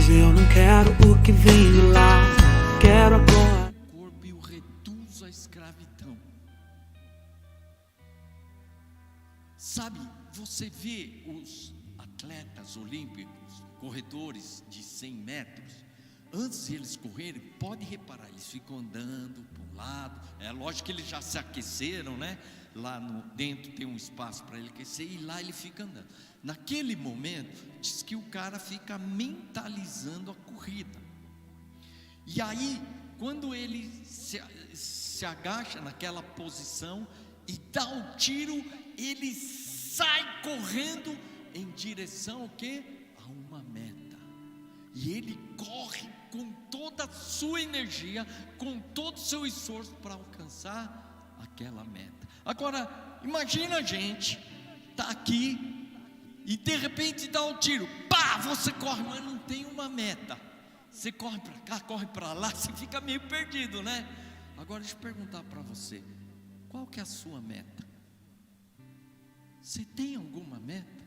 Mas eu não quero o que vem de lá, quero agora. O corpo e o reduz à escravidão. Sabe, você vê os atletas olímpicos, corredores de 100 metros, antes de eles correrem, pode reparar, eles ficam andando para um lado. É lógico que eles já se aqueceram, né? Lá dentro tem um espaço para ele aquecer, e lá ele fica andando. Naquele momento, diz que o cara fica mentalizando a corrida. E aí, quando ele se agacha naquela posição e dá o tiro, ele sai correndo em direção ao quê? A uma meta. E ele corre com toda a sua energia, com todo o seu esforço para alcançar aquela meta. Agora, imagina a gente tá aqui e de repente dá um tiro, pá, você corre, mas não tem uma meta. Você corre para cá, corre para lá, você fica meio perdido, né? Agora deixa eu perguntar para você, qual que é a sua meta? Você tem alguma meta?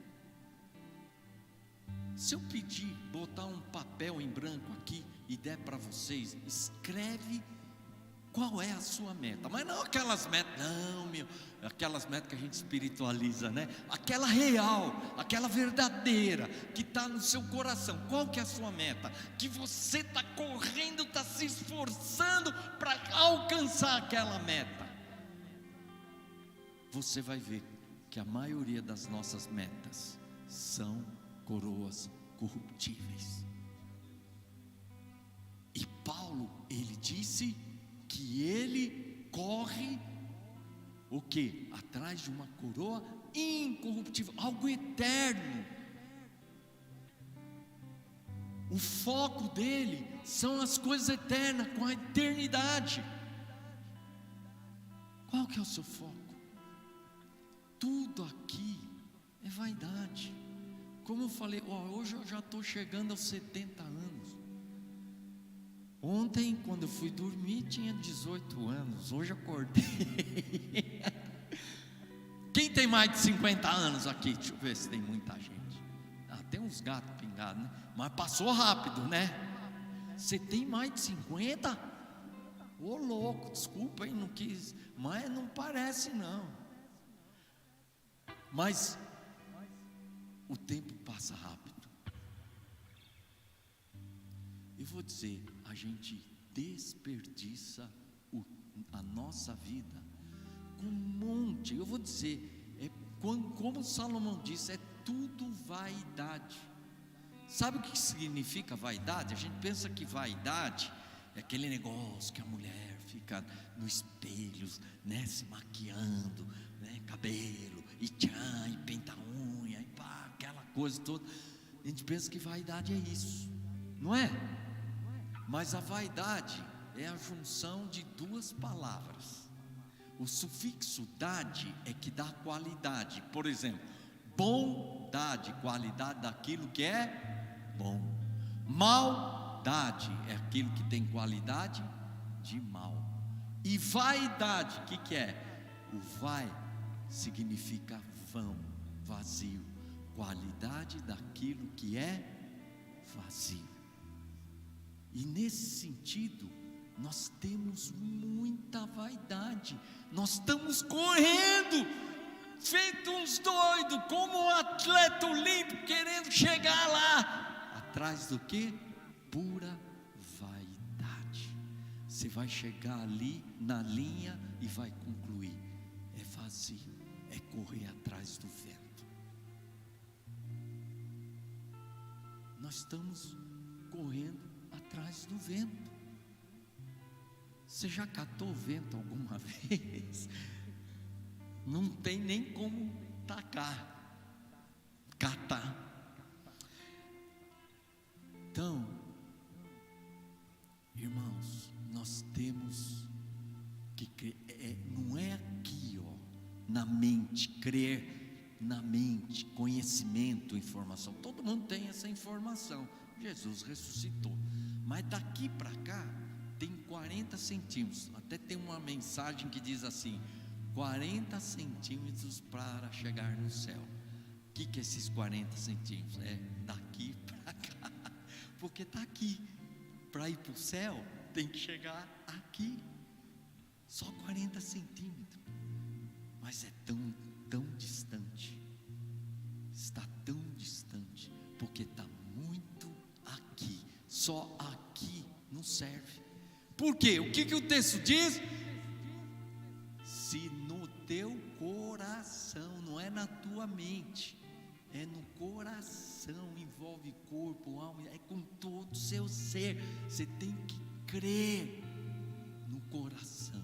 Se eu pedir, botar um papel em branco aqui e der para vocês, escreve qual é a sua meta. Mas não aquelas metas, não, aquelas metas que a gente espiritualiza, né? Aquela real, aquela verdadeira, que está no seu coração. Qual que é a sua meta? Que você está correndo, está se esforçando para alcançar aquela meta. Você vai ver que a maioria das nossas metas são coroas corruptíveis. E Paulo, ele disse que ele corre o quê? Atrás de uma coroa incorruptível, algo eterno. O foco dele são as coisas eternas, com a eternidade. Qual que é o seu foco? Tudo aqui é vaidade. Como eu falei, hoje eu já estou chegando aos 70 anos. Ontem, quando eu fui dormir, tinha 18 anos. Hoje acordei. Quem tem mais de 50 anos aqui? Deixa eu ver se tem muita gente. Tem uns gatos pingados, né? Mas passou rápido, né? Você tem mais de 50? Ô louco, desculpa aí, não quis. Mas não parece não. Mas o tempo passa rápido. Eu vou dizer, a gente desperdiça a nossa vida com um monte. Eu vou dizer, como Salomão disse, é tudo vaidade. Sabe o que significa vaidade? A gente pensa que vaidade é aquele negócio que a mulher fica no espelho, né, se maquiando, né, cabelo, e tchan, e pinta a unha, e pá, aquela coisa toda. A gente pensa que vaidade é isso, não é? Mas a vaidade é a junção de duas palavras. O sufixo dade é que dá qualidade. Por exemplo, bondade, qualidade daquilo que é bom. Maldade é aquilo que tem qualidade de mal. E vaidade, o que é? O vai significa vão, vazio. Qualidade daquilo que é vazio. E nesse sentido, nós temos muita vaidade. Nós estamos correndo, feito uns doidos, como um atleta olímpico, querendo chegar lá. Atrás do que? Pura vaidade. Você vai chegar ali na linha e vai concluir. É vazio, é correr atrás do vento. Nós estamos correndo atrás do vento. Você já catou o vento alguma vez? Não tem nem como catar. Então, irmãos, nós temos que crer, não é aqui, na mente, crer na mente, conhecimento, informação. Todo mundo tem essa informação. Jesus ressuscitou, mas daqui para cá tem 40 centímetros. Até tem uma mensagem que diz assim: 40 centímetros para chegar no céu. O que é esses 40 centímetros? É daqui para cá. porque está aqui. Para ir para o céu, tem que chegar aqui. Só 40 centímetros. Mas é tão distante. Está tão distante, porque está muito aqui. Só aqui não serve. Por quê? O que o texto diz? Se no teu coração, não é na tua mente, é no coração, envolve corpo, alma, é com todo o seu ser. Você tem que crer no coração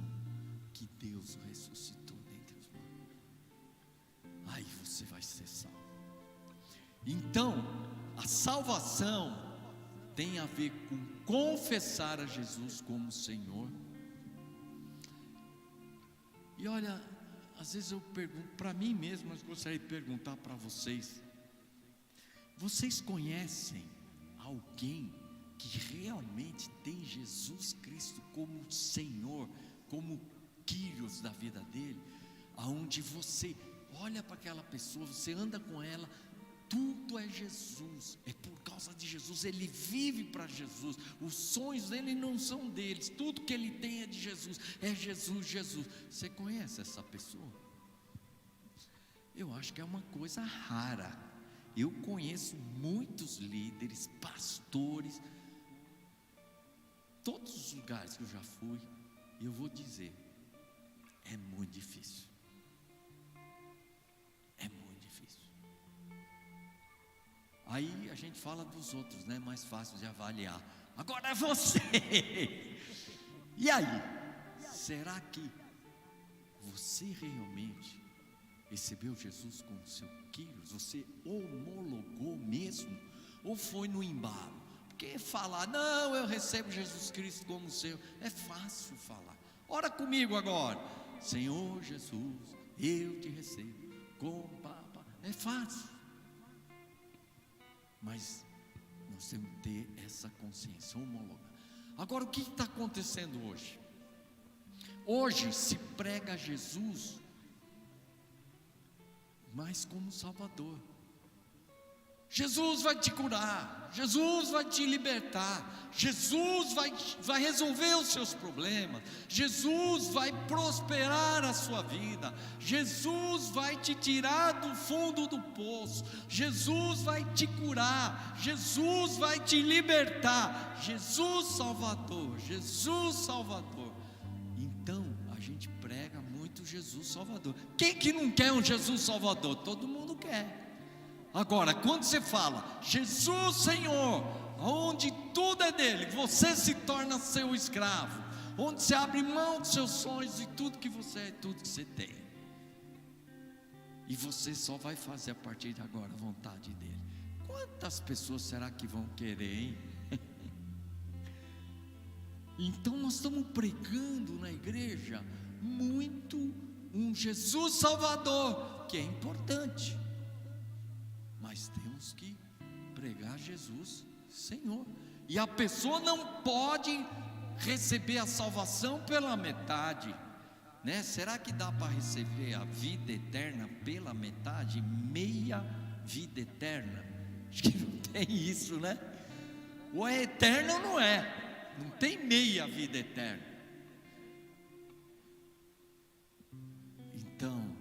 que Deus o ressuscitou dentre os mortos. Aí você vai ser salvo. Então, a salvação tem a ver com confessar a Jesus como Senhor. E olha, às vezes eu pergunto para mim mesmo, mas gostaria de perguntar para vocês: vocês conhecem alguém que realmente tem Jesus Cristo como Senhor, como Kyrios da vida dele? Aonde você olha para aquela pessoa, você anda com ela, tudo é Jesus, é por causa de Jesus, ele vive para Jesus, os sonhos dele não são deles, tudo que ele tem é de Jesus, é Jesus, Jesus. Você conhece essa pessoa? Eu acho que é uma coisa rara. Eu conheço muitos líderes, pastores, todos os lugares que eu já fui, e eu vou dizer, é muito difícil. É muito difícil. Aí a gente fala dos outros, né? Mais fácil de avaliar. Agora é você. E aí? Será que você realmente recebeu Jesus como seu Kyrios? Você homologou mesmo? Ou foi no embalo? Porque falar, não, eu recebo Jesus Cristo como seu, é fácil falar. Ora comigo agora. Senhor Jesus, eu te recebo como Papa. É fácil. Mas nós temos que ter essa consciência, homologar. Agora, o que está acontecendo hoje? Hoje se prega Jesus, mas como Salvador. Jesus vai te curar, Jesus vai te libertar, Jesus vai resolver os seus problemas, Jesus vai prosperar a sua vida, Jesus vai te tirar do fundo do poço, Jesus vai te curar, Jesus vai te libertar, Jesus Salvador, Jesus Salvador. Então a gente prega muito Jesus Salvador. Quem que não quer um Jesus Salvador? Todo mundo quer. Agora, quando você fala Jesus Senhor, onde tudo é dele, você se torna seu escravo, onde você abre mão dos seus sonhos e tudo que você é, tudo que você tem, e você só vai fazer a partir de agora a vontade dele. Quantas pessoas será que vão querer, hein? Então nós estamos pregando na igreja muito um Jesus Salvador, que é importante, mas temos que pregar Jesus Senhor. E a pessoa não pode receber a salvação pela metade, né? Será que dá para receber a vida eterna pela metade? Meia vida eterna? Acho que não tem isso, né? Ou é eterno ou não é? Não tem meia vida eterna. Então,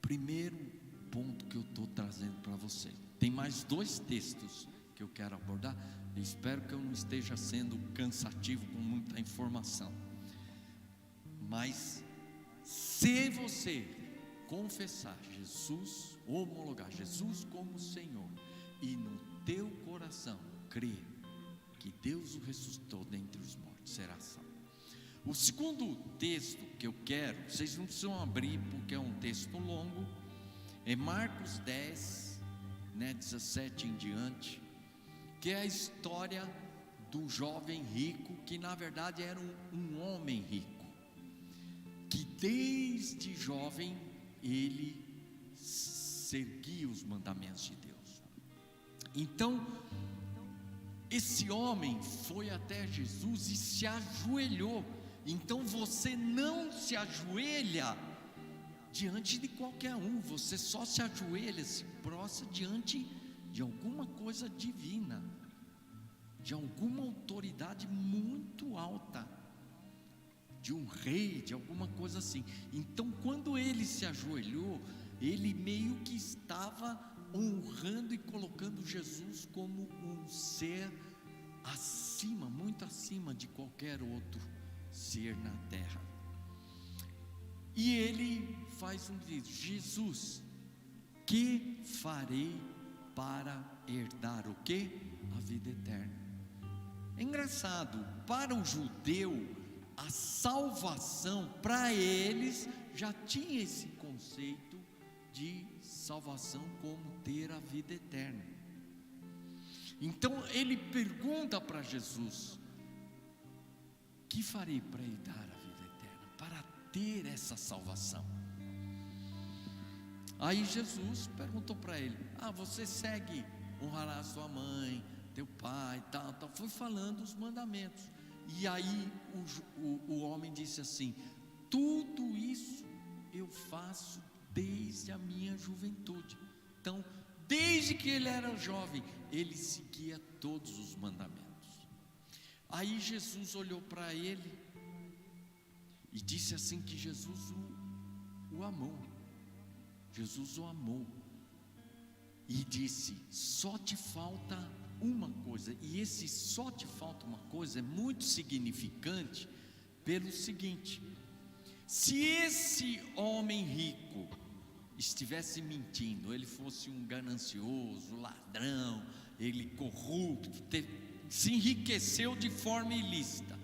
primeiro ponto que eu estou trazendo para você. Tem mais 2 textos que eu quero abordar. Eu espero que eu não esteja sendo cansativo com muita informação. Mas se você confessar Jesus, homologar Jesus como Senhor, e no teu coração crer que Deus o ressuscitou dentre os mortos, será salvo. O segundo texto que eu quero, vocês não precisam abrir porque é um texto longo, é Marcos 10, 17 em diante, que é a história do jovem rico, que na verdade era um homem rico, que desde jovem ele seguia os mandamentos de Deus. Então, esse homem foi até Jesus e se ajoelhou. Então você não se ajoelha diante de qualquer um, você só se ajoelha, se prostra diante de alguma coisa divina, de alguma autoridade muito alta, de um rei, de alguma coisa assim. Então, quando ele se ajoelhou, ele meio que estava honrando e colocando Jesus como um ser acima, muito acima de qualquer outro ser na terra. E ele faz um pedido: Jesus, que farei para herdar o quê? A vida eterna. É engraçado, para o judeu, a salvação, para eles, já tinha esse conceito de salvação como ter a vida eterna. Então ele pergunta para Jesus: que farei para herdar a vida eterna, para ter essa salvação? Aí Jesus perguntou para ele: você segue, honrarás sua mãe, teu pai, tal. Foi falando os mandamentos. E aí o homem disse assim: tudo isso eu faço desde a minha juventude. Então, desde que ele era jovem, ele seguia todos os mandamentos. Aí Jesus olhou para ele e disse assim que Jesus o amou. Jesus o amou e disse: só te falta uma coisa. E esse só te falta uma coisa é muito significante pelo seguinte: se esse homem rico estivesse mentindo, ele fosse um ganancioso, ladrão, ele corrupto, se enriqueceu de forma ilícita,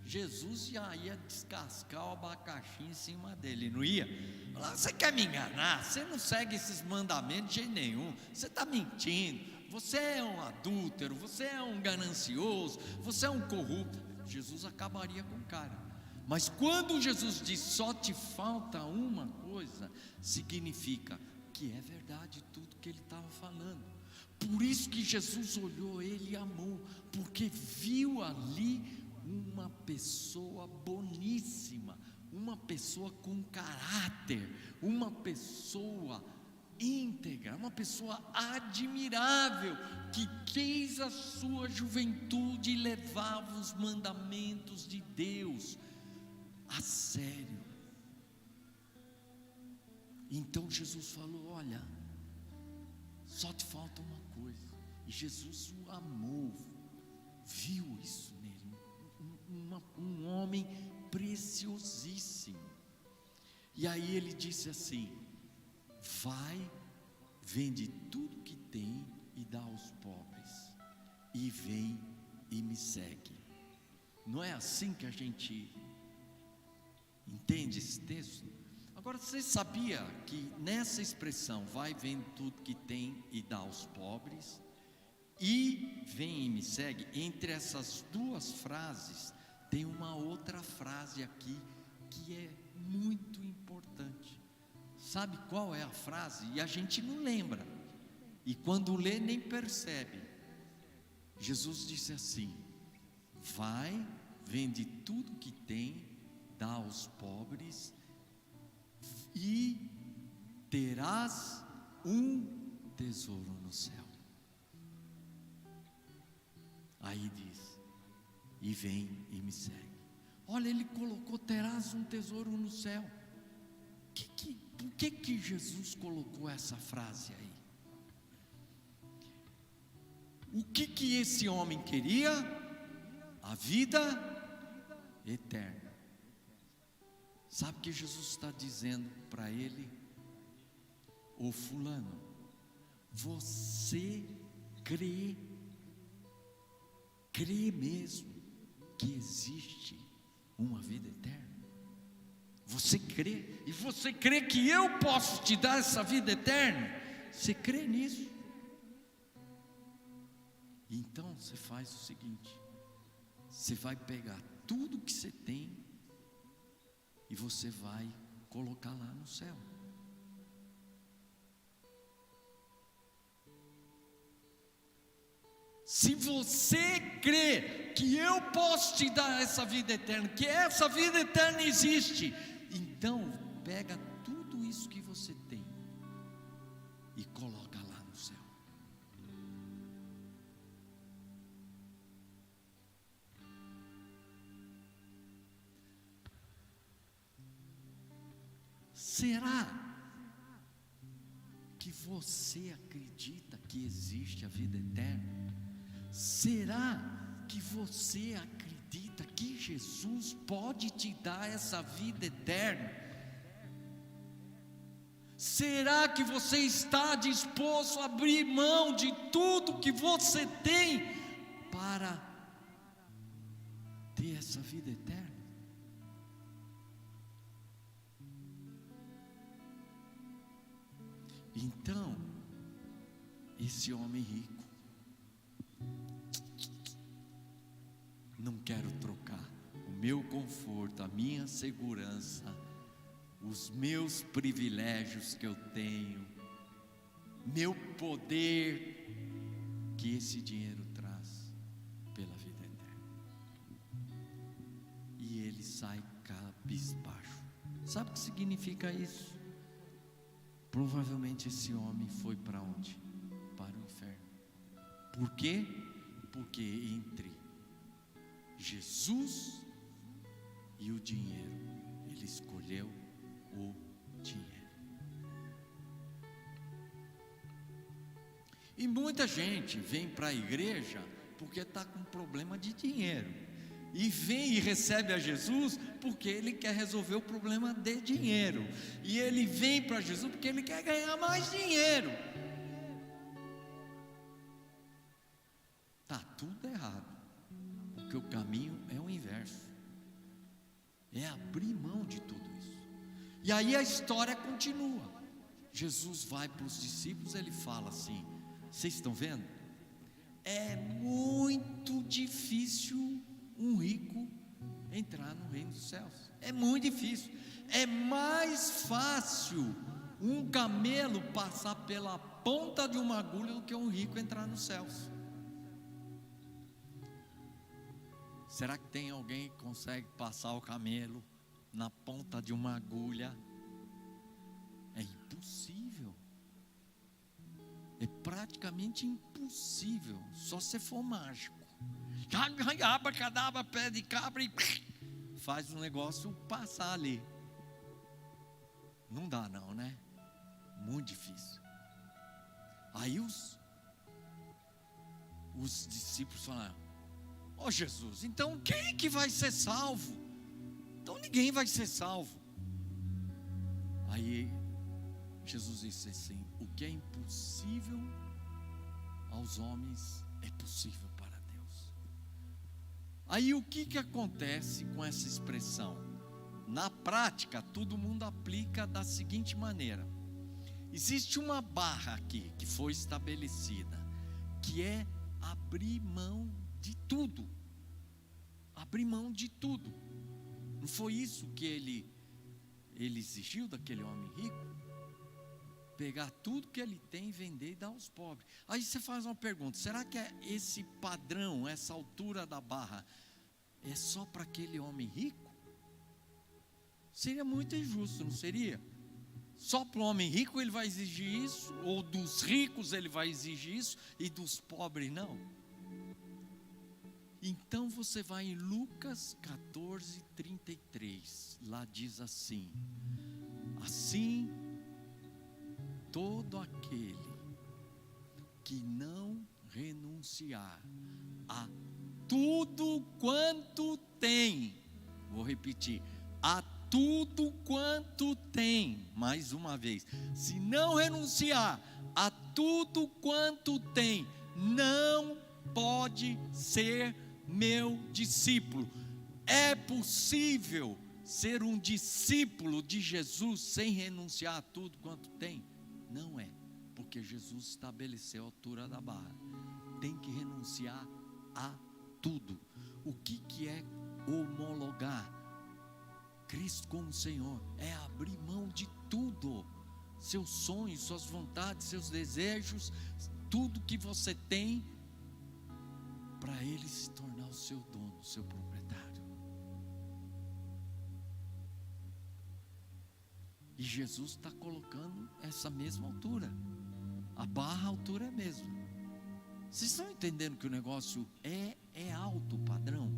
Jesus já ia descascar o abacaxi em cima dele, não ia? Falar: você quer me enganar? Você não segue esses mandamentos de jeito nenhum, você está mentindo, você é um adúltero, você é um ganancioso, você é um corrupto. Jesus acabaria com o cara. Mas quando Jesus diz: só te falta uma coisa, significa que é verdade tudo que ele estava falando. Por isso que Jesus olhou ele e amou, porque viu ali uma pessoa boníssima, uma pessoa com caráter, uma pessoa íntegra, uma pessoa admirável, que quis a sua juventude e levava os mandamentos de Deus a sério. Então Jesus falou: olha, só te falta uma coisa. E Jesus o amou, viu isso nele, um homem preciosíssimo. E aí ele disse assim: vai, vende tudo que tem e dá aos pobres, e vem e me segue. Não é assim que a gente entende esse texto? Agora, você sabia que nessa expressão, vai, vende tudo que tem e dá aos pobres, e vem e me segue, entre essas duas frases, tem uma outra frase aqui, que é muito importante. Sabe qual é a frase? E a gente não lembra, e quando lê nem percebe. Jesus disse assim: vai, vende tudo que tem, dá aos pobres, e terás um tesouro no céu. Aí diz: e vem e me segue. Olha, ele colocou: terás um tesouro no céu. Por que Jesus colocou essa frase aí? O que esse homem queria? A vida eterna. Sabe o que Jesus está dizendo para ele? Ô fulano, você crê mesmo que existe uma vida eterna? Você crê? E você crê que eu posso te dar essa vida eterna? Você crê nisso? Então você faz o seguinte: você vai pegar tudo que você tem e você vai colocar lá no céu. Se você crê que eu posso te dar essa vida eterna, que essa vida eterna existe, então pega tudo isso que você tem e coloca lá no céu. Será que você acredita que existe a vida eterna? Será que você acredita que Jesus pode te dar essa vida eterna? Será que você está disposto a abrir mão de tudo que você tem para ter essa vida eterna? Então, esse homem rico, não quero trocar o meu conforto, a minha segurança, os meus privilégios que eu tenho, meu poder, que esse dinheiro traz pela vida eterna. E ele sai cabisbaixo. Sabe o que significa isso? Provavelmente esse homem foi para onde? Para o inferno. Por quê? Porque entre Jesus e o dinheiro, ele escolheu o dinheiro. E muita gente vem para a igreja porque está com problema de dinheiro, e vem e recebe a Jesus porque ele quer resolver o problema de dinheiro, e ele vem para Jesus porque ele quer ganhar mais dinheiro. Está tudo errado, porque o caminho é o inverso, é abrir mão de tudo isso. E aí a história continua. Jesus vai para os discípulos, ele fala assim: vocês estão vendo? É muito difícil um rico entrar no reino dos céus. É muito difícil. É mais fácil um camelo passar pela ponta de uma agulha do que um rico entrar nos céus. Será que tem alguém que consegue passar o camelo na ponta de uma agulha? É impossível. É praticamente impossível, só se for mágico. Abracadabra, pé de cabra, e faz o negócio passar ali. Não dá não, né? Muito difícil. Aí os discípulos falaram: ó Jesus, então quem que vai ser salvo? Então ninguém vai ser salvo. Aí Jesus disse assim: o que é impossível aos homens é possível para Deus. Aí o que acontece com essa expressão? Na prática, todo mundo aplica da seguinte maneira: existe uma barra aqui que foi estabelecida, que é abrir mão de tudo. Abrir mão de tudo. Não foi isso que ele exigiu daquele homem rico? Pegar tudo que ele tem, vender e dar aos pobres. Aí você faz uma pergunta: será que esse padrão, essa altura da barra, é só para aquele homem rico? Seria muito injusto, não seria? Só para o homem rico ele vai exigir isso, ou dos ricos ele vai exigir isso, e dos pobres não? Então você vai em Lucas 14:33, lá diz assim: assim todo aquele que não renunciar a tudo quanto tem, vou repetir, a tudo quanto tem, mais uma vez, se não renunciar a tudo quanto tem, não pode ser meu discípulo. É possível ser um discípulo de Jesus sem renunciar a tudo quanto tem? Não é, porque Jesus estabeleceu a altura da barra. Tem que renunciar a tudo. O que é homologar Cristo como Senhor? É abrir mão de tudo. Seus sonhos, suas vontades, seus desejos, tudo que você tem, para Ele se tornar o seu dono, o seu proprietário. E Jesus está colocando essa mesma altura. A barra, a altura é a mesma. Vocês estão entendendo que o negócio é alto padrão?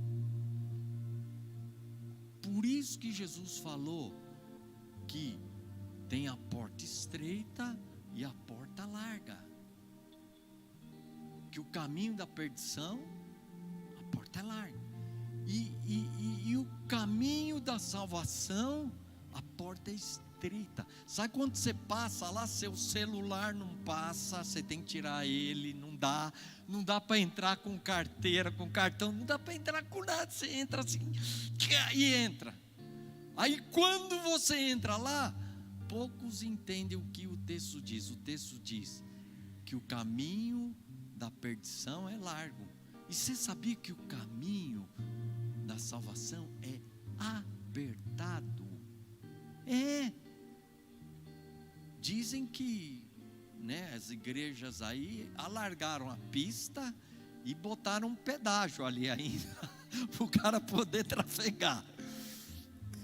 Por isso que Jesus falou que tem a porta estreita e a porta larga. Que o caminho da perdição, a porta é larga. E o caminho da salvação, a porta é estreita. Sabe quando você passa lá, seu celular não passa, você tem que tirar ele, não dá para entrar com carteira, com cartão, não dá para entrar com nada, você entra assim, e entra. Aí quando você entra lá, poucos entendem o que o texto diz. O texto diz que o caminho da perdição é largo. E você sabia que o caminho da salvação é apertado? Dizem que, as igrejas aí alargaram a pista e botaram um pedágio ali ainda para o cara poder trafegar.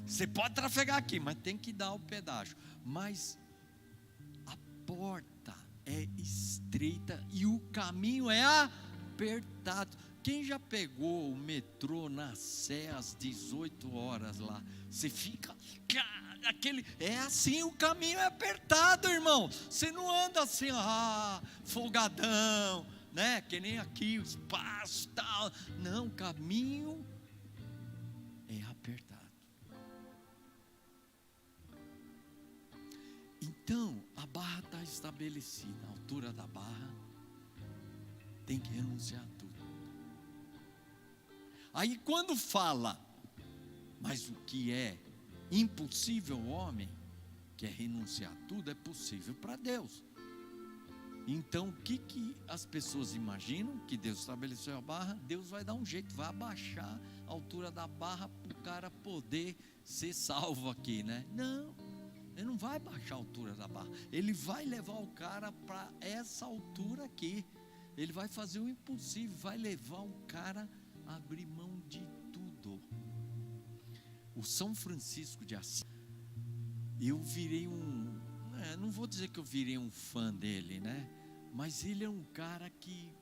Você pode trafegar aqui, mas tem que dar o pedágio. Mas a porta é estreita e o caminho é apertado. Quem já pegou o metrô na Sé às 18 horas lá? Você fica... assim, o caminho é apertado, irmão. Você não anda assim, folgadão, que nem aqui, o espaço tal. Não, o caminho é apertado. Então, a barra está estabelecida. A altura da barra tem que renunciar a tudo. Aí quando fala, mas o que é impossível ao homem, que é renunciar a tudo, é possível para Deus. Então o que as pessoas imaginam? Que Deus estabeleceu a barra, Deus vai dar um jeito, vai abaixar a altura da barra para o cara poder ser salvo aqui, Não, Ele não vai baixar a altura da barra, Ele vai levar o cara para essa altura aqui. Ele vai fazer o impossível, vai levar o cara a abrir mão de tudo. O São Francisco de Assis, eu virei não vou dizer que eu virei um fã dele, mas ele é um cara que,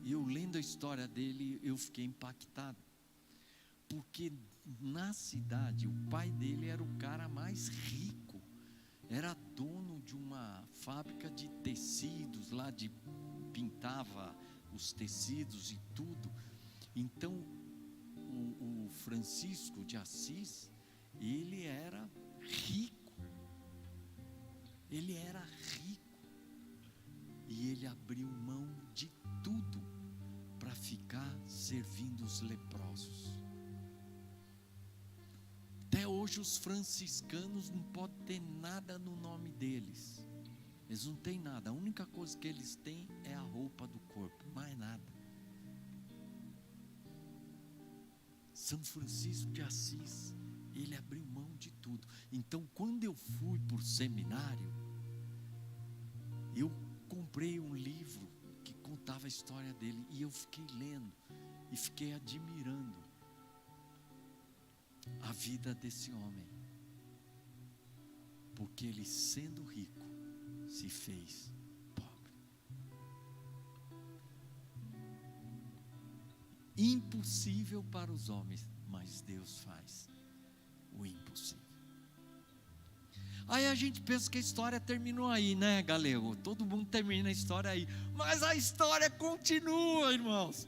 eu lendo a história dele, eu fiquei impactado, porque na cidade, o pai dele era o cara mais rico, era dono de uma fábrica de tecidos, lá pintava os tecidos e tudo. Então, o Francisco de Assis, ele era rico, e ele abriu mão de tudo para ficar servindo os leprosos. Até hoje os franciscanos não podem ter nada no nome deles, eles não têm nada, a única coisa que eles têm é a roupa do corpo, mais nada. São Francisco de Assis, ele abriu mão de tudo. Então, quando eu fui para o seminário, eu comprei um livro que contava a história dele, e eu fiquei lendo e fiquei admirando a vida desse homem, porque ele, sendo rico, se fez pobre. Impossível para os homens, mas Deus faz o impossível. Aí a gente pensa que a história terminou aí, galego? Todo mundo termina a história aí, mas a história continua, irmãos.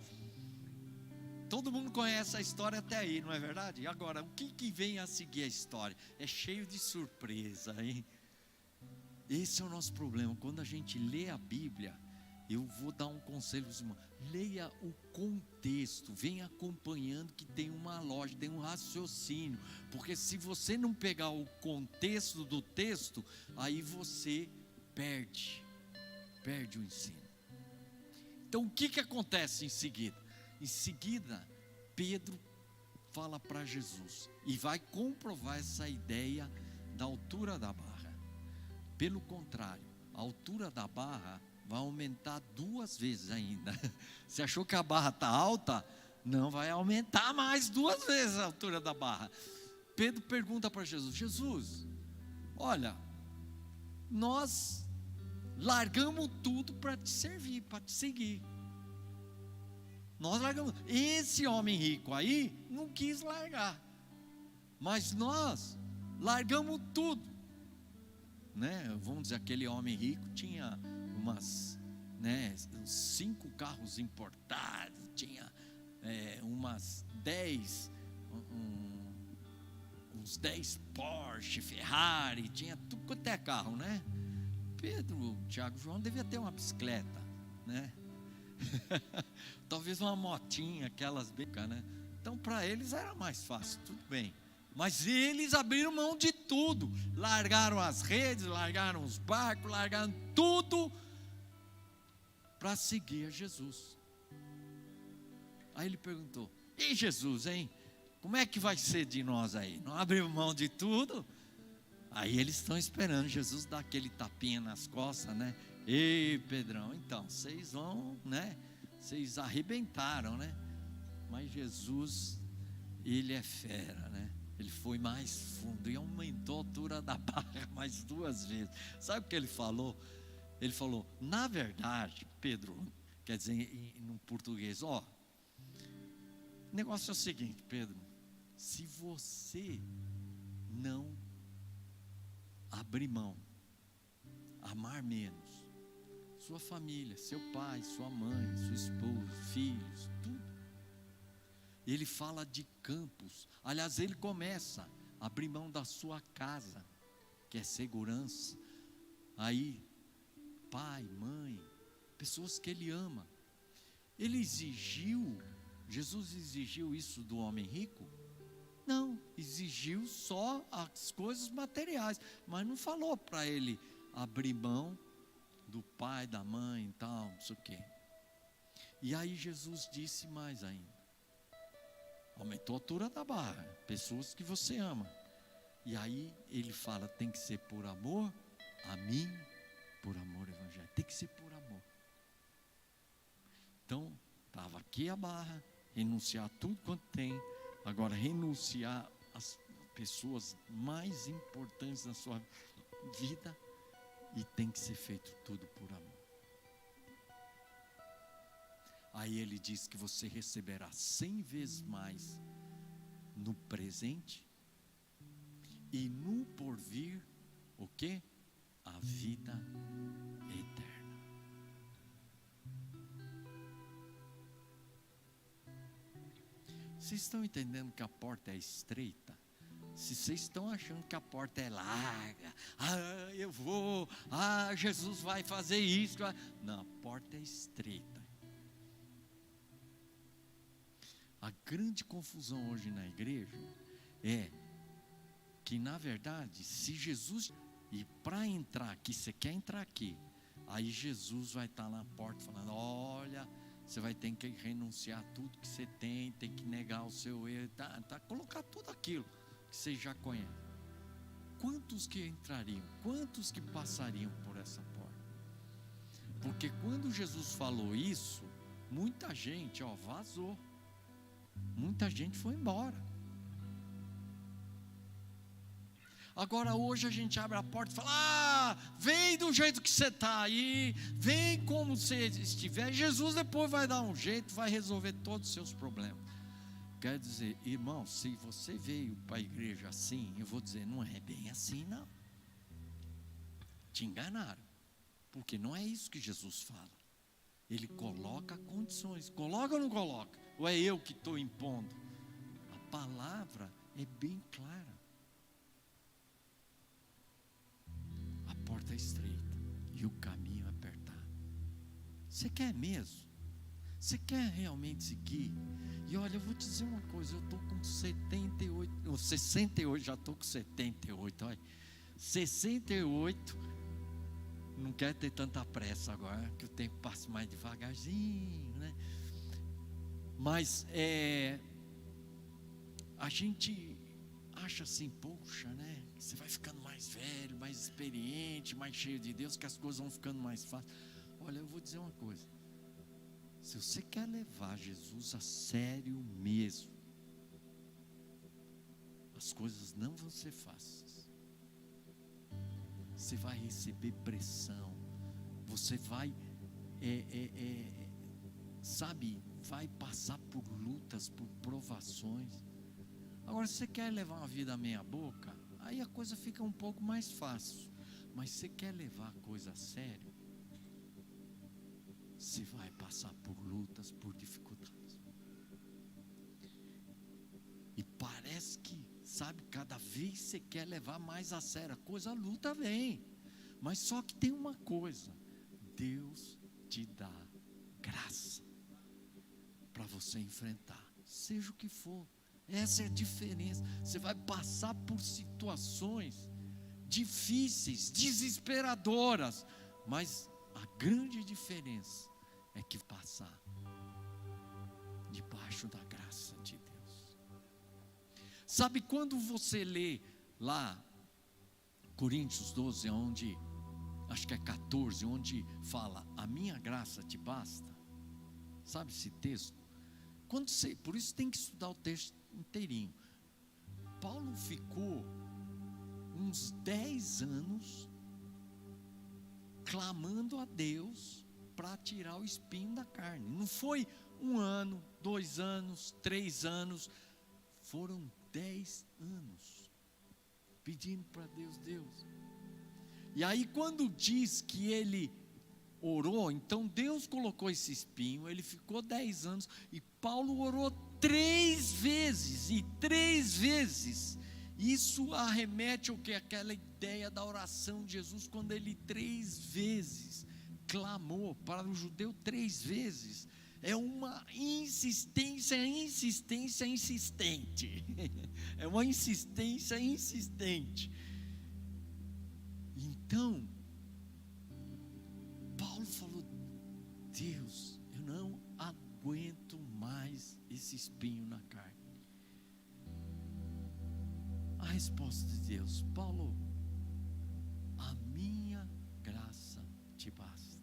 Todo mundo conhece a história até aí, não é verdade? E agora, o que vem a seguir a história? É cheio de surpresa, hein? Esse é o nosso problema. Quando a gente lê a Bíblia, eu vou dar um conselho, irmão: leia o contexto, venha acompanhando, que tem uma lógica, tem um raciocínio, porque se você não pegar o contexto do texto, aí você perde o ensino. Então o que acontece em seguida? Em seguida, Pedro fala para Jesus, e vai comprovar essa ideia da altura da barra. Pelo contrário, a altura da barra vai aumentar 2 vezes ainda. Você achou que a barra está alta? Não, vai aumentar mais 2 vezes a altura da barra. Pedro pergunta para Jesus: Jesus, olha, nós largamos tudo para te servir, para te seguir. Nós largamos. Esse homem rico aí não quis largar, mas nós largamos tudo né? Vamos dizer, aquele homem rico tinha umas, né, 5 carros importados, tinha umas 10, uns 10 Porsche, Ferrari, tinha tudo quanto é carro, né? Pedro, Tiago, João devia ter uma bicicleta, né? Talvez uma motinha, aquelas becas, né? Então para eles era mais fácil, tudo bem. Mas eles abriram mão de tudo, largaram as redes, largaram os barcos, largaram tudo para seguir a Jesus. Aí ele perguntou: e Jesus, hein? Como é que vai ser de nós aí? Não abrimos mão de tudo? Aí eles estão esperando Jesus dar aquele tapinha nas costas, né? Ei, Pedrão, então, vocês vão, né? Vocês arrebentaram, né? Mas Jesus, ele é fera, né? Ele foi mais fundo e aumentou a altura da barra mais 2 vezes. Sabe o que ele falou? Ele falou: na verdade, Pedro, quer dizer em português, ó, o negócio é o seguinte, Pedro, se você não abrir mão, amar menos, sua família, seu pai, sua mãe, sua esposa, filhos, tudo. Ele fala de campos. Aliás, ele começa a abrir mão da sua casa, que é segurança. Aí, pai, mãe, pessoas que ele ama. Jesus exigiu isso do homem rico? Não, exigiu só as coisas materiais, mas não falou para ele abrir mão do pai, da mãe e tal, não sei o quê. E aí Jesus disse mais ainda: aumentou a altura da barra, pessoas que você ama. E aí ele fala: tem que ser por amor a mim, por amor ao evangelho, tem que ser por amor. Então, estava aqui a barra, renunciar a tudo quanto tem. Agora, renunciar às pessoas mais importantes da sua vida, e tem que ser feito tudo por amor. Aí ele diz que você receberá 100 vezes mais no presente e no porvir, o quê? A vida eterna. Vocês estão entendendo que a porta é estreita? Se vocês estão achando que a porta é larga, eu vou, Jesus vai fazer isso. Não, a porta é estreita. A grande confusão hoje na igreja é que, na verdade, se Jesus, e para entrar aqui, você quer entrar aqui, aí Jesus vai estar na porta falando: olha, você vai ter que renunciar a tudo que você tem que negar o seu erro, colocar tudo aquilo que você já conhece. Quantos que entrariam? Quantos que passariam por essa porta? Porque quando Jesus falou isso, muita gente vazou. Muita gente foi embora. Agora hoje a gente abre a porta e fala: vem do jeito que você está aí, vem como você estiver. Jesus depois vai dar um jeito, vai resolver todos os seus problemas. Quer dizer, irmão, se você veio para a igreja assim, eu vou dizer, não é bem assim não. Te enganaram, porque não é isso que Jesus fala. Ele coloca condições. Coloca ou não coloca? Ou é eu que estou impondo? A palavra é bem clara. A porta é estreita e o caminho é apertado. Você quer mesmo? Você quer realmente seguir? E olha, eu vou te dizer uma coisa, eu estou com 68, já estou com 78, olha. 68, não quero ter tanta pressa agora, que o tempo passa mais devagarzinho, né? Mas a gente acha assim, poxa, né? Você vai ficando mais velho, mais experiente, mais cheio de Deus, que as coisas vão ficando mais fáceis. Olha, eu vou dizer uma coisa. Se você quer levar Jesus a sério mesmo, as coisas não vão ser fáceis. Você vai receber pressão. Você vai, vai passar por lutas, por provações. Agora, se você quer levar uma vida meia boca, aí a coisa fica um pouco mais fácil. Mas você quer levar a coisa a sério? Você vai passar por lutas, por dificuldades. E parece que, sabe, cada vez você quer levar mais a sério a coisa, a luta vem. Mas só que tem uma coisa: Deus te dá graça para você enfrentar, seja o que for. Essa é a diferença. Você vai passar por situações difíceis, desesperadoras, mas a grande diferença é que passar debaixo da graça de Deus. Sabe, quando você lê lá Coríntios 12, onde, acho que é 14, onde fala: a minha graça te basta. Sabe esse texto? Por isso tem que estudar o texto inteirinho. Paulo ficou uns 10 anos clamando a Deus para tirar o espinho da carne. Não foi 1 ano, 2 anos, 3 anos, foram 10 anos pedindo para Deus. E aí, quando diz que ele orou, então Deus colocou esse espinho, ele ficou 10 anos, e Paulo orou 3 vezes, e 3 vezes, isso arremete ao que? Aquela ideia da oração de Jesus, quando ele 3 vezes clamou para o judeu 3 vezes, é uma insistente, é uma insistência insistente. Então, Paulo falou: Deus, eu não aguento mais esse espinho na carne. A resposta de Deus: Paulo, a minha graça te basta.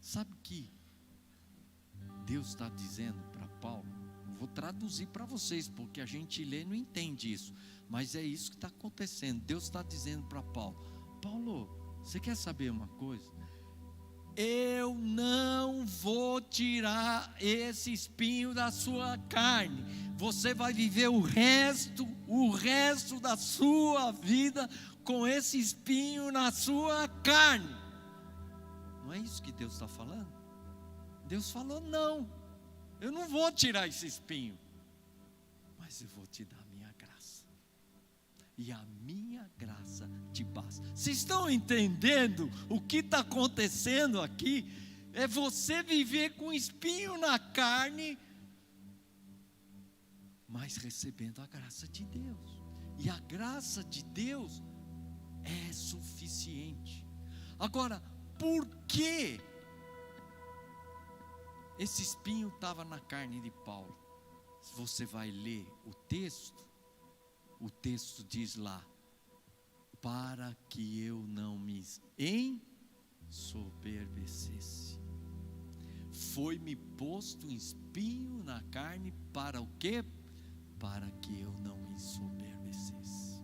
Sabe que Deus está dizendo para Paulo? Vou traduzir para vocês, porque a gente lê e não entende isso, mas é isso que está acontecendo. Deus está dizendo para Paulo: Paulo, você quer saber uma coisa? Eu não vou tirar esse espinho da sua carne. Você vai viver o resto da sua vida com esse espinho na sua carne. Não é isso que Deus está falando? Deus falou: não, eu não vou tirar esse espinho, mas eu vou te dar a minha graça. E a minha graça te basta. Vocês estão entendendo o que está acontecendo aqui? É você viver com espinho na carne, mas recebendo a graça de Deus. E a graça de Deus é suficiente. Agora, por que esse espinho estava na carne de Paulo? Se você vai ler o texto diz lá: para que eu não me ensoberbecesse. Foi-me posto um espinho na carne para o quê? Para que eu não me ensoberbecesse.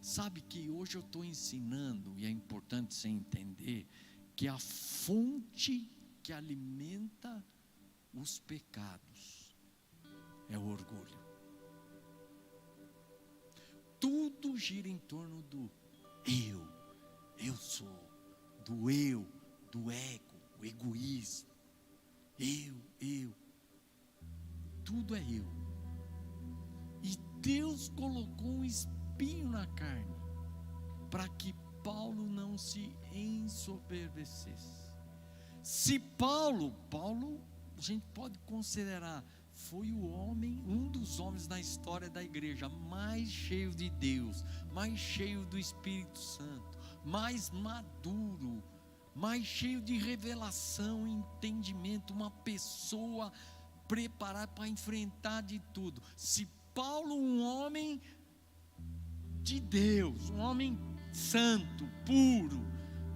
Sabe que hoje eu estou ensinando, e é importante você entender, que a fonte que alimenta os pecados é o orgulho. Tudo gira em torno do eu sou, do ego, o egoísmo, eu, tudo é eu. E Deus colocou um espinho na carne, para que Paulo não se ensoberbecesse. Se Paulo, a gente pode considerar, foi o homem, um dos homens na história da igreja mais cheio de Deus, mais cheio do Espírito Santo, mais maduro, mais cheio de revelação e entendimento, uma pessoa preparada para enfrentar de tudo. Se Paulo, um homem de Deus, um homem santo, puro,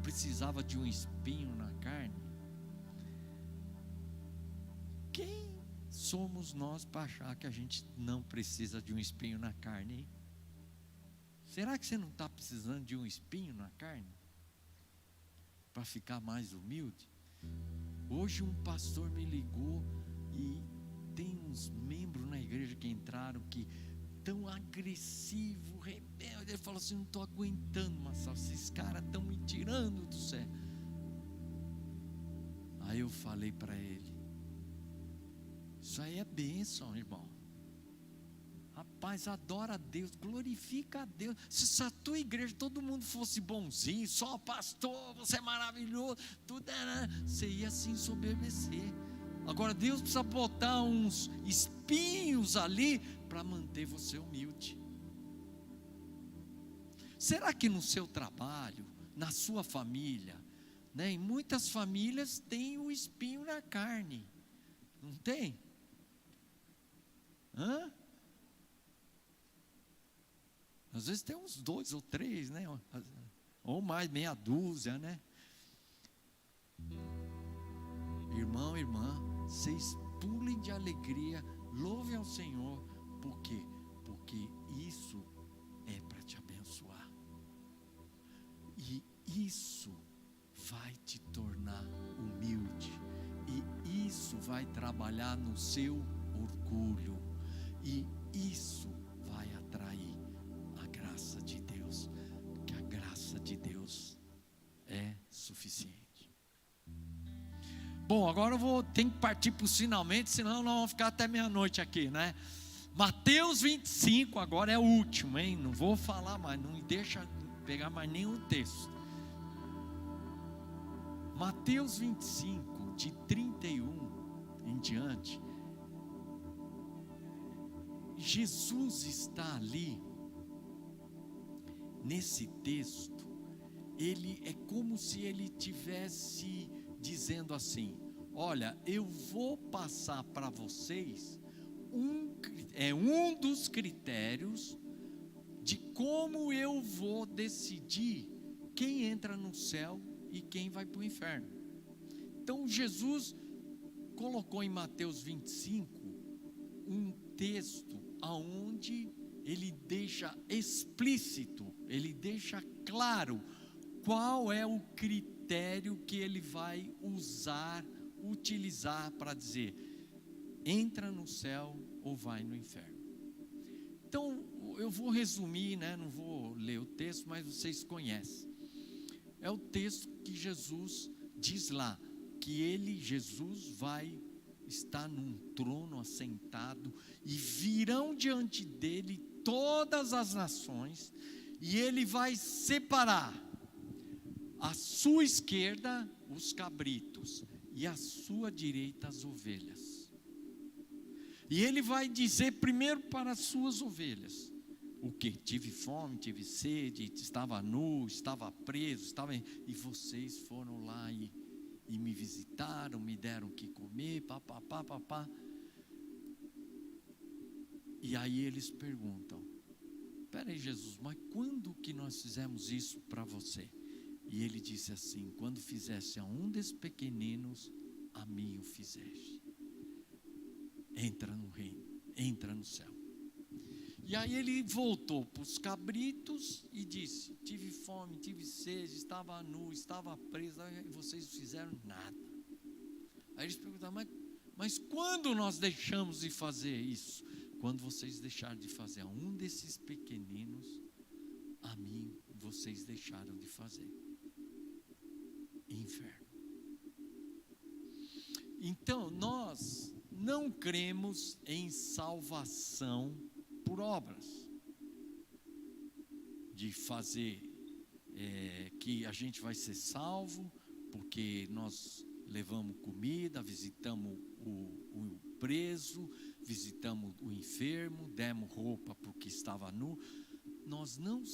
precisava de um espinho na carne, quem somos nós para achar que a gente não precisa de um espinho na carne, hein? Será que você não está precisando de um espinho na carne para ficar mais humilde? Hoje um pastor me ligou, e tem uns membros na igreja que entraram, que tão agressivo, rebelde. Ele falou assim: não estou aguentando, Marcelo, esses caras estão me tirando do céu. Aí eu falei para ele: isso aí é bênção, irmão. Rapaz, adora a Deus, glorifica a Deus. Se a tua igreja todo mundo fosse bonzinho, só pastor, você é maravilhoso, tudo era, você ia se ensoberbecer. Agora Deus precisa botar uns espinhos ali para manter você humilde. Será que no seu trabalho, na sua família, né, em muitas famílias tem o espinho na carne, não tem? Às vezes tem uns 2 ou 3, né? Ou mais, meia dúzia, né? Irmão, irmã, vocês pulem de alegria, louvem ao Senhor. Por quê? Porque isso é para te abençoar. E isso vai te tornar humilde. E isso vai trabalhar no seu orgulho. E isso vai atrair a graça de Deus. Porque a graça de Deus é suficiente. Bom, agora eu tenho que partir para os finalmente, senão nós vamos ficar até meia-noite aqui, né? Mateus 25, agora é o último, hein? Não vou falar mais, não me deixa pegar mais nenhum texto. Mateus 25, de 31 em diante. Jesus está ali, nesse texto, ele é como se ele tivesse dizendo assim: olha, eu vou passar para vocês um dos critérios de como eu vou decidir quem entra no céu e quem vai para o inferno. Então Jesus colocou em Mateus 25 um texto aonde ele deixa explícito, ele deixa claro qual é o critério que ele vai utilizar para dizer: entra no céu ou vai no inferno. Então eu vou resumir, né? Não vou ler o texto, mas vocês conhecem. É o texto que Jesus diz lá, que Jesus vai estar num trono assentado, e virão diante dele todas as nações, e ele vai separar à sua esquerda os cabritos e à sua direita as ovelhas. E ele vai dizer primeiro para as suas ovelhas: o que? Tive fome, tive sede, estava nu, estava preso, e vocês foram lá e me visitaram, me deram o que comer, papapá. E aí eles perguntam: peraí, Jesus, mas quando que nós fizemos isso para você? E ele disse assim: quando fizesse a um desses pequeninos, a mim o fizeste. Entra no reino, entra no céu. E aí ele voltou para os cabritos e disse: tive fome, tive sede, estava nu, estava preso, e vocês não fizeram nada. Aí eles perguntaram: mas quando nós deixamos de fazer isso? Quando vocês deixaram de fazer a um desses pequeninos, a mim vocês deixaram de fazer. Inferno. Então nós não cremos em salvação por obras, de fazer que a gente vai ser salvo porque nós levamos comida, visitamos o preso, visitamos o enfermo, demos roupa para o que estava nu. Nós não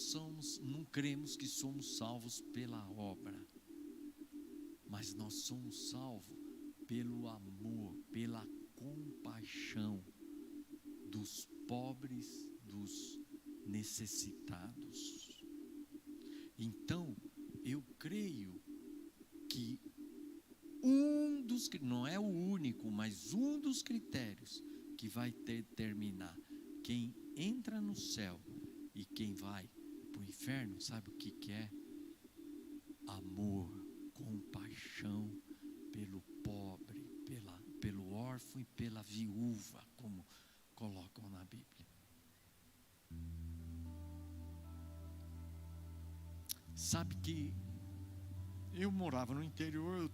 cremos que somos salvos pela obra, mas nós somos salvos pelo amor, pela compaixão dos pobres, dos necessitados. Então, eu creio que não é o único, mas um dos critérios que vai determinar quem entra no céu e quem vai para o inferno, sabe o que é? Amor, compaixão pelo pobre, pelo órfão e pela viúva, como colocam na Bíblia. sabe que eu morava no interior,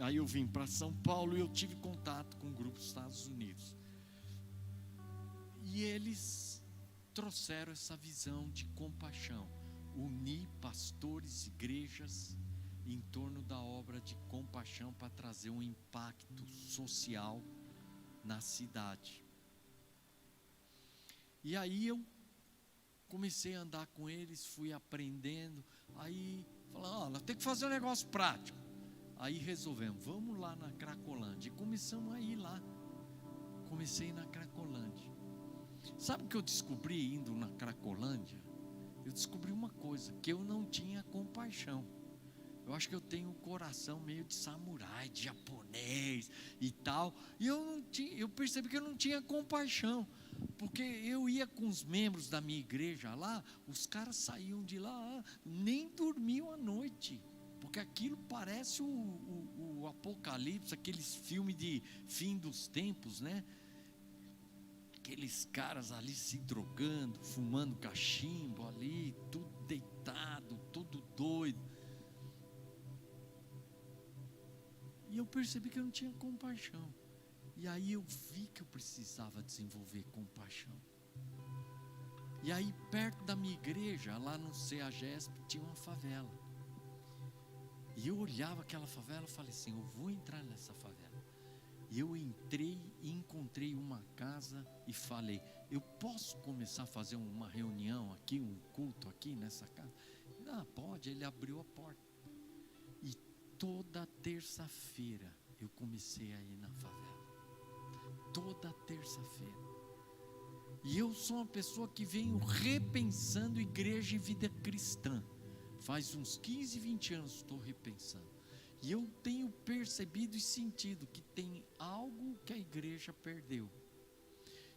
aí eu vim para São Paulo e eu tive contato com o grupo dos Estados Unidos. E eles trouxeram essa visão de compaixão, unir pastores, igrejas em torno da obra de compaixão para trazer um impacto social na cidade. E aí eu comecei a andar com eles, fui aprendendo, aí falaram, nós temos que fazer um negócio prático. Aí resolvemos, vamos lá na Cracolândia, e começamos a ir lá. Comecei na Cracolândia. Sabe o que eu descobri indo na Cracolândia? Eu descobri uma coisa, que eu não tinha compaixão. Eu acho que eu tenho um coração meio de samurai, de japonês e tal. E eu percebi que eu não tinha compaixão. Porque eu ia com os membros da minha igreja lá, os caras saíam de lá, nem dormiam à noite. Porque aquilo parece o Apocalipse, aqueles filmes de fim dos tempos, né? Aqueles caras ali se drogando, fumando cachimbo ali, tudo deitado, tudo doido. E eu percebi que eu não tinha compaixão. E aí eu vi que eu precisava desenvolver compaixão. E aí perto da minha igreja, lá no CEAGESP, tinha uma favela. E eu olhava aquela favela e falei assim, eu vou entrar nessa favela. E eu entrei e encontrei uma casa e falei, eu posso começar a fazer uma reunião aqui, um culto aqui nessa casa? Ah, pode. Ele abriu a porta. E toda terça-feira eu comecei a ir na favela. Toda terça-feira. E eu sou uma pessoa que venho repensando igreja e vida cristã. Faz uns 15, 20 anos estou repensando. E eu tenho percebido e sentido que tem algo que a igreja perdeu.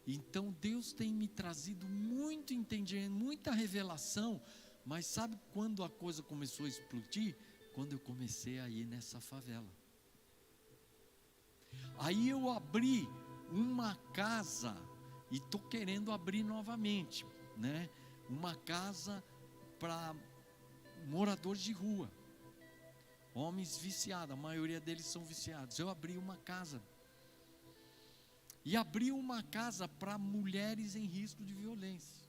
Então Deus tem me trazido muito entendimento, muita revelação. Mas sabe quando a coisa começou a explodir? Quando eu comecei a ir nessa favela. Aí eu abri uma casa, e estou querendo abrir novamente, né? Uma casa para moradores de rua, homens viciados, a maioria deles são viciados. Eu abri uma casa, e abri uma casa para mulheres em risco de violência.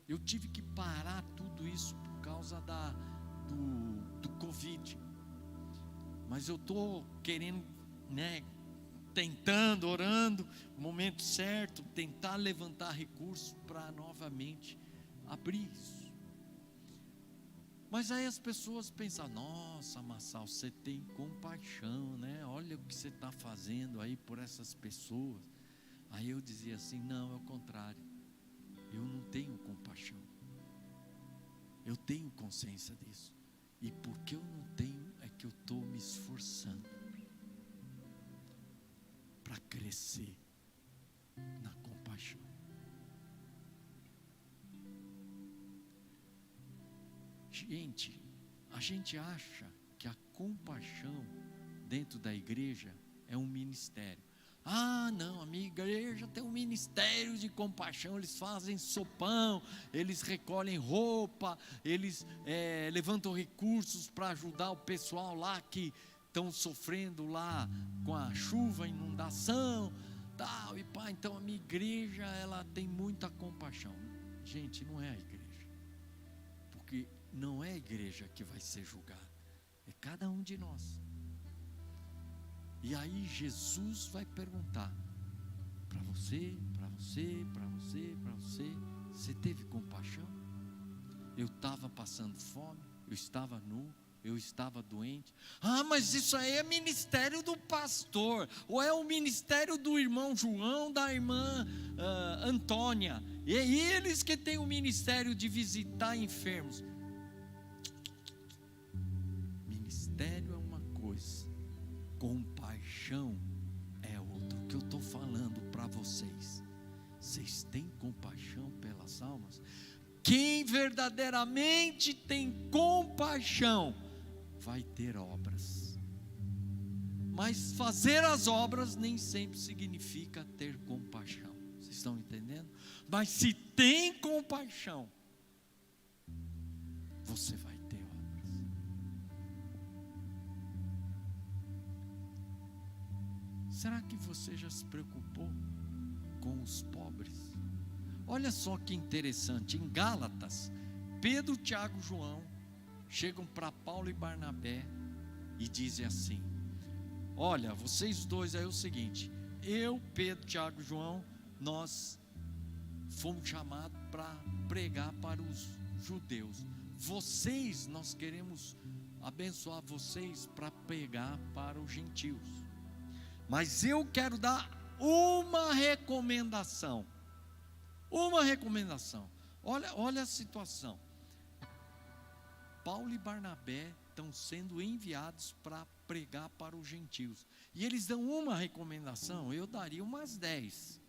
Eu tive que parar tudo isso por causa do Covid, mas eu estou querendo, né, tentando, orando, no momento certo, tentar levantar recursos para novamente abrir isso. Mas aí as pessoas pensam, nossa, Massal, você tem compaixão, né? Olha o que você está fazendo aí por essas pessoas. Aí eu dizia assim, não, é o contrário, eu não tenho compaixão. Eu tenho consciência disso. E porque eu não tenho, é que eu estou me esforçando para crescer na compaixão. Gente, a gente acha que a compaixão dentro da igreja é um ministério. Ah, não, a minha igreja tem um ministério de compaixão, eles fazem sopão, eles recolhem roupa, eles levantam recursos para ajudar o pessoal lá que estão sofrendo lá com a chuva, inundação, tal, e pá, então a minha igreja, ela tem muita compaixão. Gente, não é a igreja, porque não é a igreja que vai ser julgada, é cada um de nós. E aí Jesus vai perguntar para você, você teve compaixão? Eu estava passando fome, eu estava nu, eu estava doente. Ah, mas isso aí é ministério do pastor, ou é o ministério do irmão João, da irmã Antônia, e é eles que têm o ministério de visitar enfermos. Ministério é uma coisa, compaixão é outra. O que eu estou falando para vocês, vocês têm compaixão pelas almas? Quem verdadeiramente tem compaixão vai ter obras, mas fazer as obras nem sempre significa ter compaixão. Vocês estão entendendo? Mas se tem compaixão, você vai ter obras. Será que você já se preocupou com os pobres? Olha só que interessante, em Gálatas, Pedro, Tiago e João chegam para Paulo e Barnabé e dizem assim: olha, vocês dois aí é o seguinte, eu, Pedro, Tiago e João, nós fomos chamados para pregar para os judeus. Vocês, nós queremos abençoar vocês para pregar para os gentios. Mas eu quero dar uma recomendação. Uma recomendação. Olha a situação. Paulo e Barnabé estão sendo enviados para pregar para os gentios. E eles dão uma recomendação, eu daria umas 10.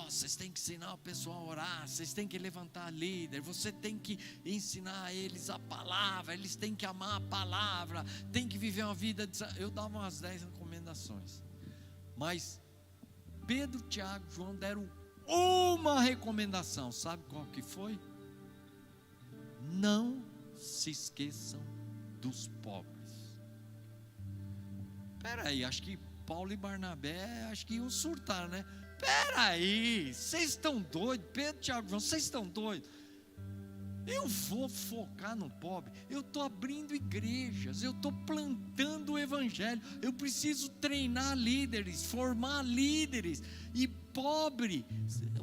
Vocês têm que ensinar o pessoal a orar, vocês têm que levantar líder, você tem que ensinar a eles a palavra, eles têm que amar a palavra, tem que viver uma vida de... Eu dava umas 10 recomendações. Mas Pedro, Tiago e João deram uma recomendação. Sabe qual que foi? Não se esqueçam dos pobres. Espera aí, acho que Paulo e Barnabé acho que iam surtar, né? Espera aí, vocês estão doidos? Pedro, Tiago, João, vocês estão doidos? Eu vou focar no pobre. Eu estou abrindo igrejas, eu estou plantando o evangelho, eu preciso treinar líderes, formar líderes. E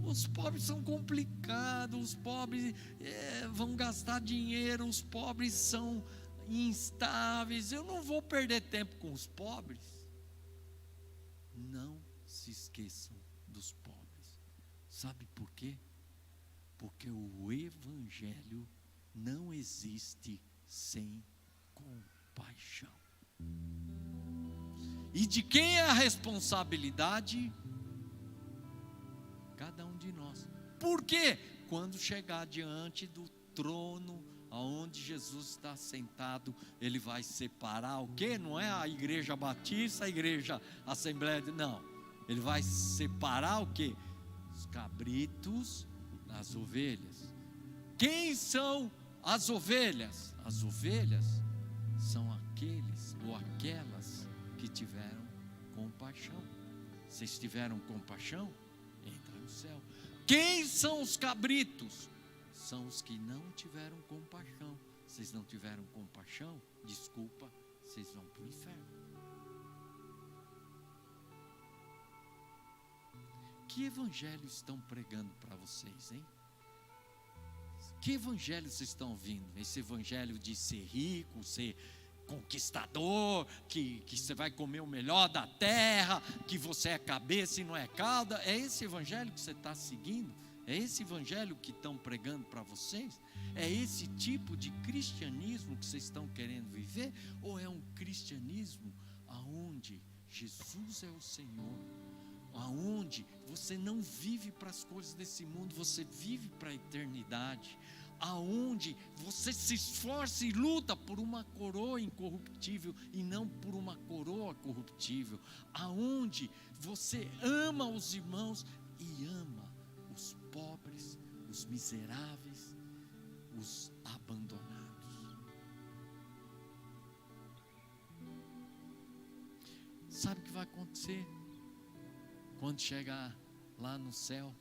os pobres são complicados, os pobres vão gastar dinheiro, os pobres são instáveis. Eu não vou perder tempo com os pobres. Não se esqueçam dos pobres. Sabe por quê? Porque o evangelho não existe sem compaixão. E de quem é a responsabilidade? Cada um de nós. Por quê? Quando chegar diante do trono aonde Jesus está sentado, ele vai separar o quê? Não é a igreja batista, a igreja assembleia, não. Ele vai separar o quê? Os cabritos das ovelhas. Quem são as ovelhas? As ovelhas são aqueles ou aquelas que tiveram compaixão. Vocês tiveram compaixão? Entra no céu. Quem são os cabritos? São os que não tiveram compaixão. Vocês não tiveram compaixão? Desculpa, vocês vão para o inferno. Que evangelho estão pregando para vocês, hein? Que evangelho vocês estão ouvindo? Esse evangelho de ser rico, ser conquistador, que você vai comer o melhor da terra, que você é cabeça e não é cauda? É esse evangelho que você está seguindo? É esse evangelho que estão pregando para vocês? É esse tipo de cristianismo que vocês estão querendo viver? Ou é um cristianismo aonde Jesus é o Senhor, aonde você não vive para as coisas desse mundo, você vive para a eternidade, aonde você se esforça e luta por uma coroa incorruptível e não por uma coroa corruptível, aonde você ama os irmãos e ama os pobres, os miseráveis, os abandonados. Sabe o que vai acontecer? Quando chegar lá no céu,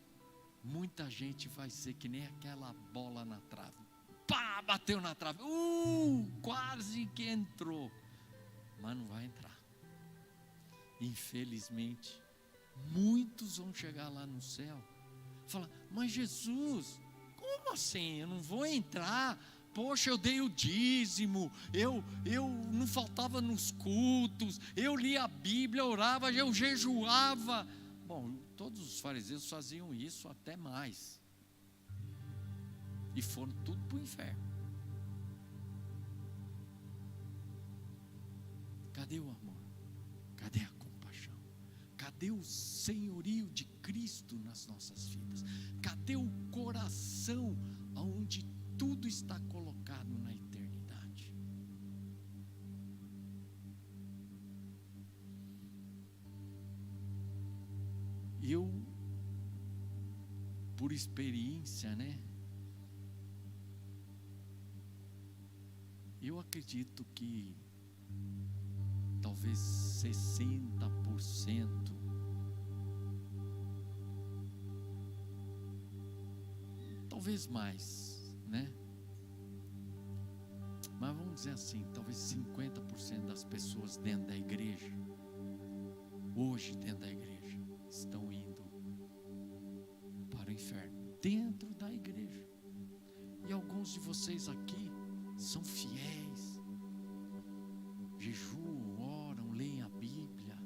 muita gente vai ser que nem aquela bola na trave. Pá, bateu na trave. Quase que entrou. Mas não vai entrar. Infelizmente, muitos vão chegar lá no céu. Falar, mas Jesus, como assim? Eu não vou entrar. Poxa, eu dei o dízimo, eu não faltava nos cultos, eu li a Bíblia, orava, eu jejuava. Bom, todos os fariseus faziam isso até mais. E foram tudo para o inferno. Cadê o amor? Cadê a compaixão? Cadê o senhorio de Cristo nas nossas vidas? Cadê o coração onde tudo está colocado na eternidade? Eu, por experiência, Eu acredito que talvez 60%, talvez mais, né? Mas vamos dizer assim, talvez 50% das pessoas dentro da igreja, hoje dentro da igreja, estão indo para o inferno, dentro da igreja. E alguns de vocês aqui são fiéis, jejuam, oram, leem a Bíblia,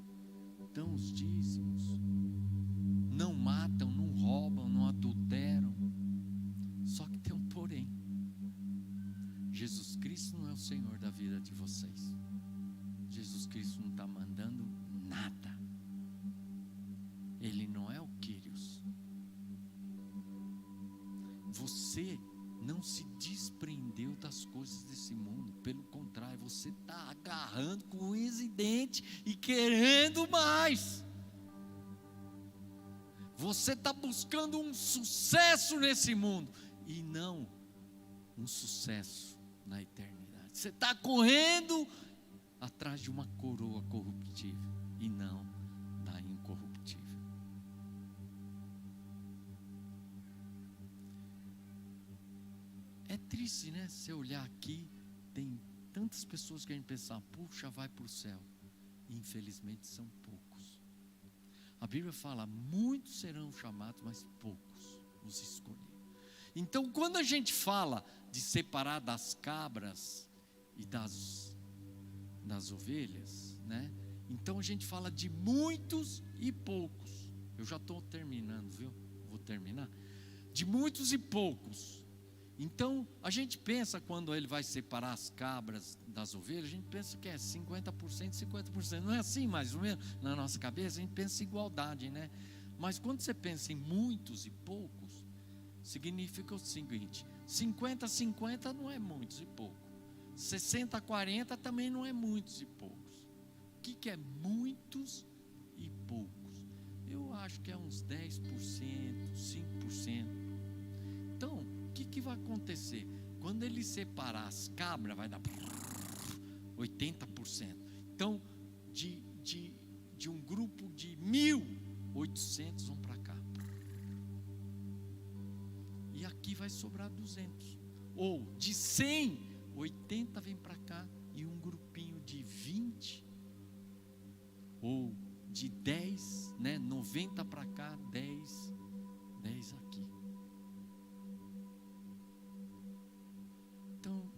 dão os dízimos, não matam, não roubam, não adulteram. Só que tem um porém: Jesus Cristo não é o Senhor da vida de vocês. Jesus Cristo não está mandando nada. Ele não é o Quírios. Você não se desprendeu das coisas desse mundo. Pelo contrário, você está agarrando com unhas e dentes e querendo mais. Você está buscando um sucesso nesse mundo e não um sucesso na eternidade. Você está correndo atrás de uma coroa corruptível e não da incorruptível. É triste, né? Se olhar aqui, tem tantas pessoas que a gente pensa, puxa, vai para o céu. E infelizmente são poucos. A Bíblia fala, muitos serão chamados, mas poucos os escolheram. Então, quando a gente fala de separar das cabras e das ovelhas, né? Então a gente fala de muitos e poucos. Eu já estou terminando, viu? Vou terminar. De muitos e poucos. Então, a gente pensa, quando ele vai separar as cabras das ovelhas, a gente pensa que é 50%, 50%. Não é assim, mais ou menos, na nossa cabeça, a gente pensa em igualdade, né? Mas quando você pensa em muitos e poucos, significa o seguinte: 50-50 não é muitos e poucos. 60-40 também não é muitos e poucos. O que é muitos e poucos? Eu acho que é uns 10%, 5%. Então, o que vai acontecer? Quando ele separar as cabras, vai dar 80%. Então, de um grupo de 1.800 vão para cá. E aqui vai sobrar 200. Ou de 100, 80 vem para cá. E um grupinho de 20, ou de 10, né? 90 para cá, 10 aqui. Então,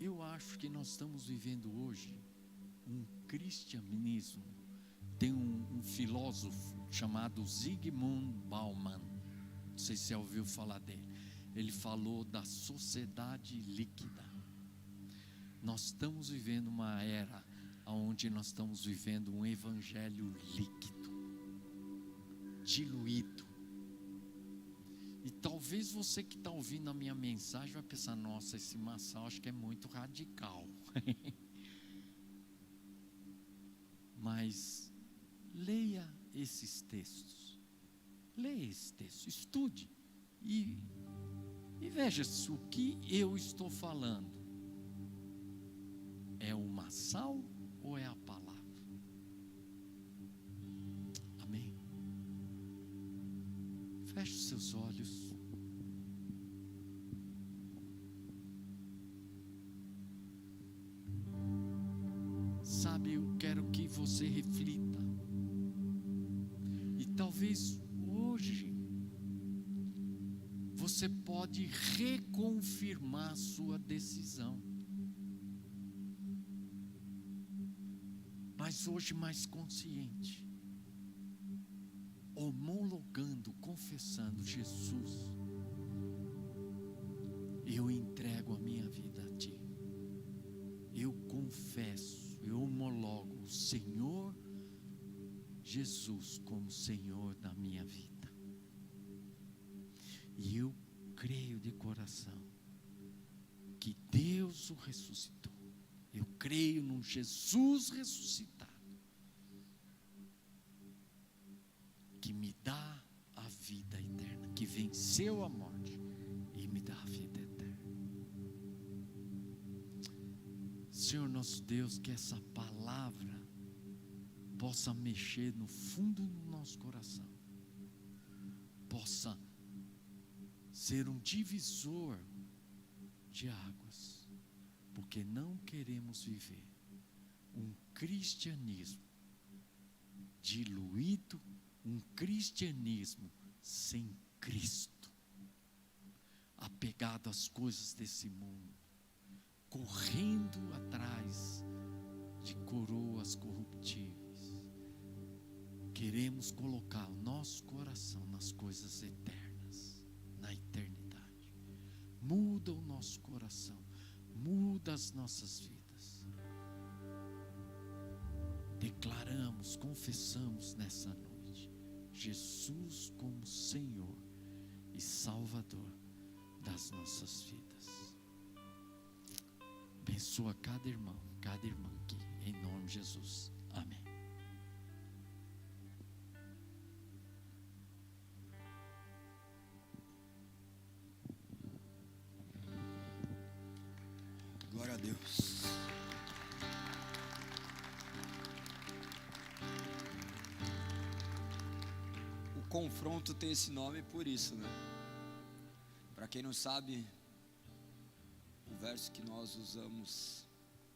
eu acho que nós estamos vivendo hoje um cristianismo. Tem um filósofo chamado Zygmunt Bauman, não sei se você ouviu falar dele. Ele falou da sociedade líquida. Nós estamos vivendo uma era onde nós estamos vivendo um evangelho líquido, diluído. E talvez você que está ouvindo a minha mensagem vai pensar, nossa, esse Massal acho que é muito radical. Mas leia esses textos. Leia esse texto, estude e veja se o que eu estou falando é o Massal ou é a palavra. Amém? Feche os seus olhos. Sabe, eu quero que você reflita. E talvez hoje você pode reconfirmar a sua decisão. Mas hoje mais consciente. Homologando, confessando, Jesus, eu entrego a minha vida a Ti. Eu confesso, eu homologo o Senhor Jesus como Senhor da minha vida. E eu creio de coração que Deus o ressuscitou. Eu creio num Jesus ressuscitado, que me dá a vida eterna, que venceu a morte e me dá a vida eterna. Senhor nosso Deus, que essa palavra possa mexer no fundo do nosso coração, possa ser um divisor de águas, porque não queremos viver um cristianismo diluído, um cristianismo sem Cristo, apegado às coisas desse mundo, correndo atrás de coroas corruptíveis. Queremos colocar o nosso coração nas coisas eternas, na eternidade. Muda o nosso coração, muda as nossas vidas. Declaramos, confessamos nessa noite Jesus como Senhor e Salvador das nossas vidas. Abençoa cada irmão, cada irmã aqui, em nome de Jesus. Amém. Glória a Deus. O confronto tem esse nome por isso, né? Para quem não sabe, o verso que nós usamos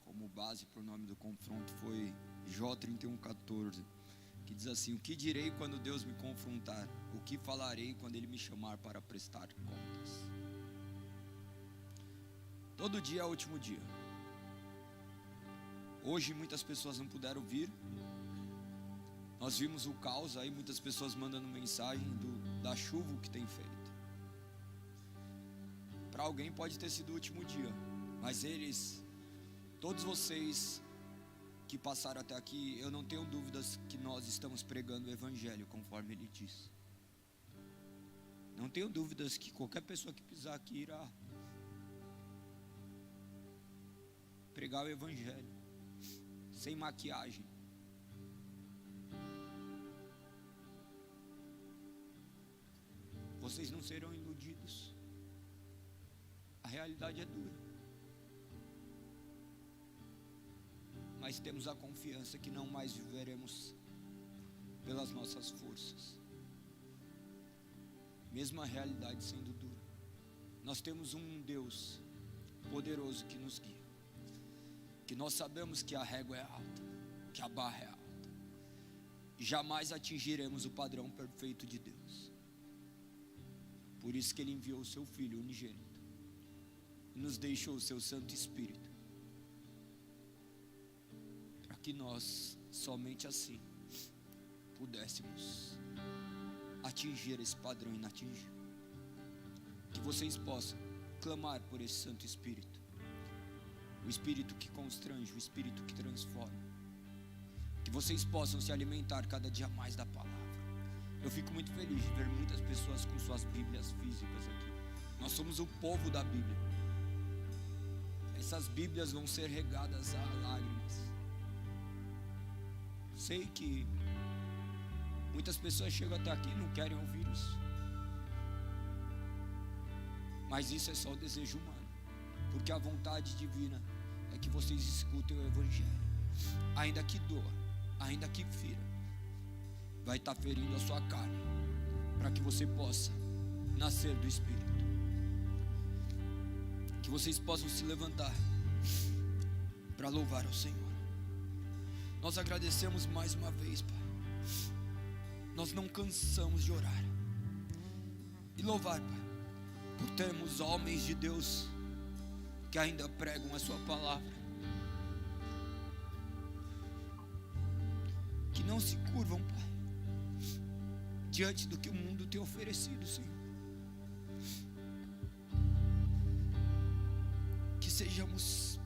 como base para o nome do confronto foi Jó 31:14, que diz assim: o que direi quando Deus me confrontar? O que falarei quando Ele me chamar para prestar contas? Todo dia é o último dia. Hoje muitas pessoas não puderam vir. Nós vimos o caos aí, muitas pessoas mandando mensagem da chuva que tem feito. Para alguém pode ter sido o último dia, mas todos vocês que passaram até aqui, eu não tenho dúvidas que nós estamos pregando o Evangelho conforme Ele diz. Não tenho dúvidas que qualquer pessoa que pisar aqui irá pregar o Evangelho, sem maquiagem. Vocês não serão iludidos. A realidade é dura, mas temos a confiança que não mais viveremos pelas nossas forças, mesmo a realidade sendo dura. Nós temos um Deus poderoso que nos guia, que nós sabemos que a régua é alta, que a barra é alta, e jamais atingiremos o padrão perfeito de Deus. Por isso que Ele enviou o seu Filho unigênito e nos deixou o seu Santo Espírito, para que nós somente assim pudéssemos atingir esse padrão inatingível. Que vocês possam clamar por esse Santo Espírito, o Espírito que constrange, o Espírito que transforma. Que vocês possam se alimentar cada dia mais da palavra. Eu fico muito feliz de ver muitas pessoas com suas Bíblias físicas aqui. Nós somos o povo da Bíblia. Essas Bíblias vão ser regadas a lágrimas. Sei que muitas pessoas chegam até aqui e não querem ouvir isso, mas isso é só o desejo humano, porque a vontade divina é que vocês escutem o Evangelho, ainda que doa, ainda que fira, vai estar ferindo a sua carne, para que você possa nascer do Espírito. Que vocês possam se levantar para louvar ao Senhor. Nós agradecemos mais uma vez, Pai. Nós não cansamos de orar e louvar, Pai, por termos homens de Deus que ainda pregam a sua palavra, que não se curvam, Pai, diante do que o mundo tem oferecido, Senhor. Que sejamos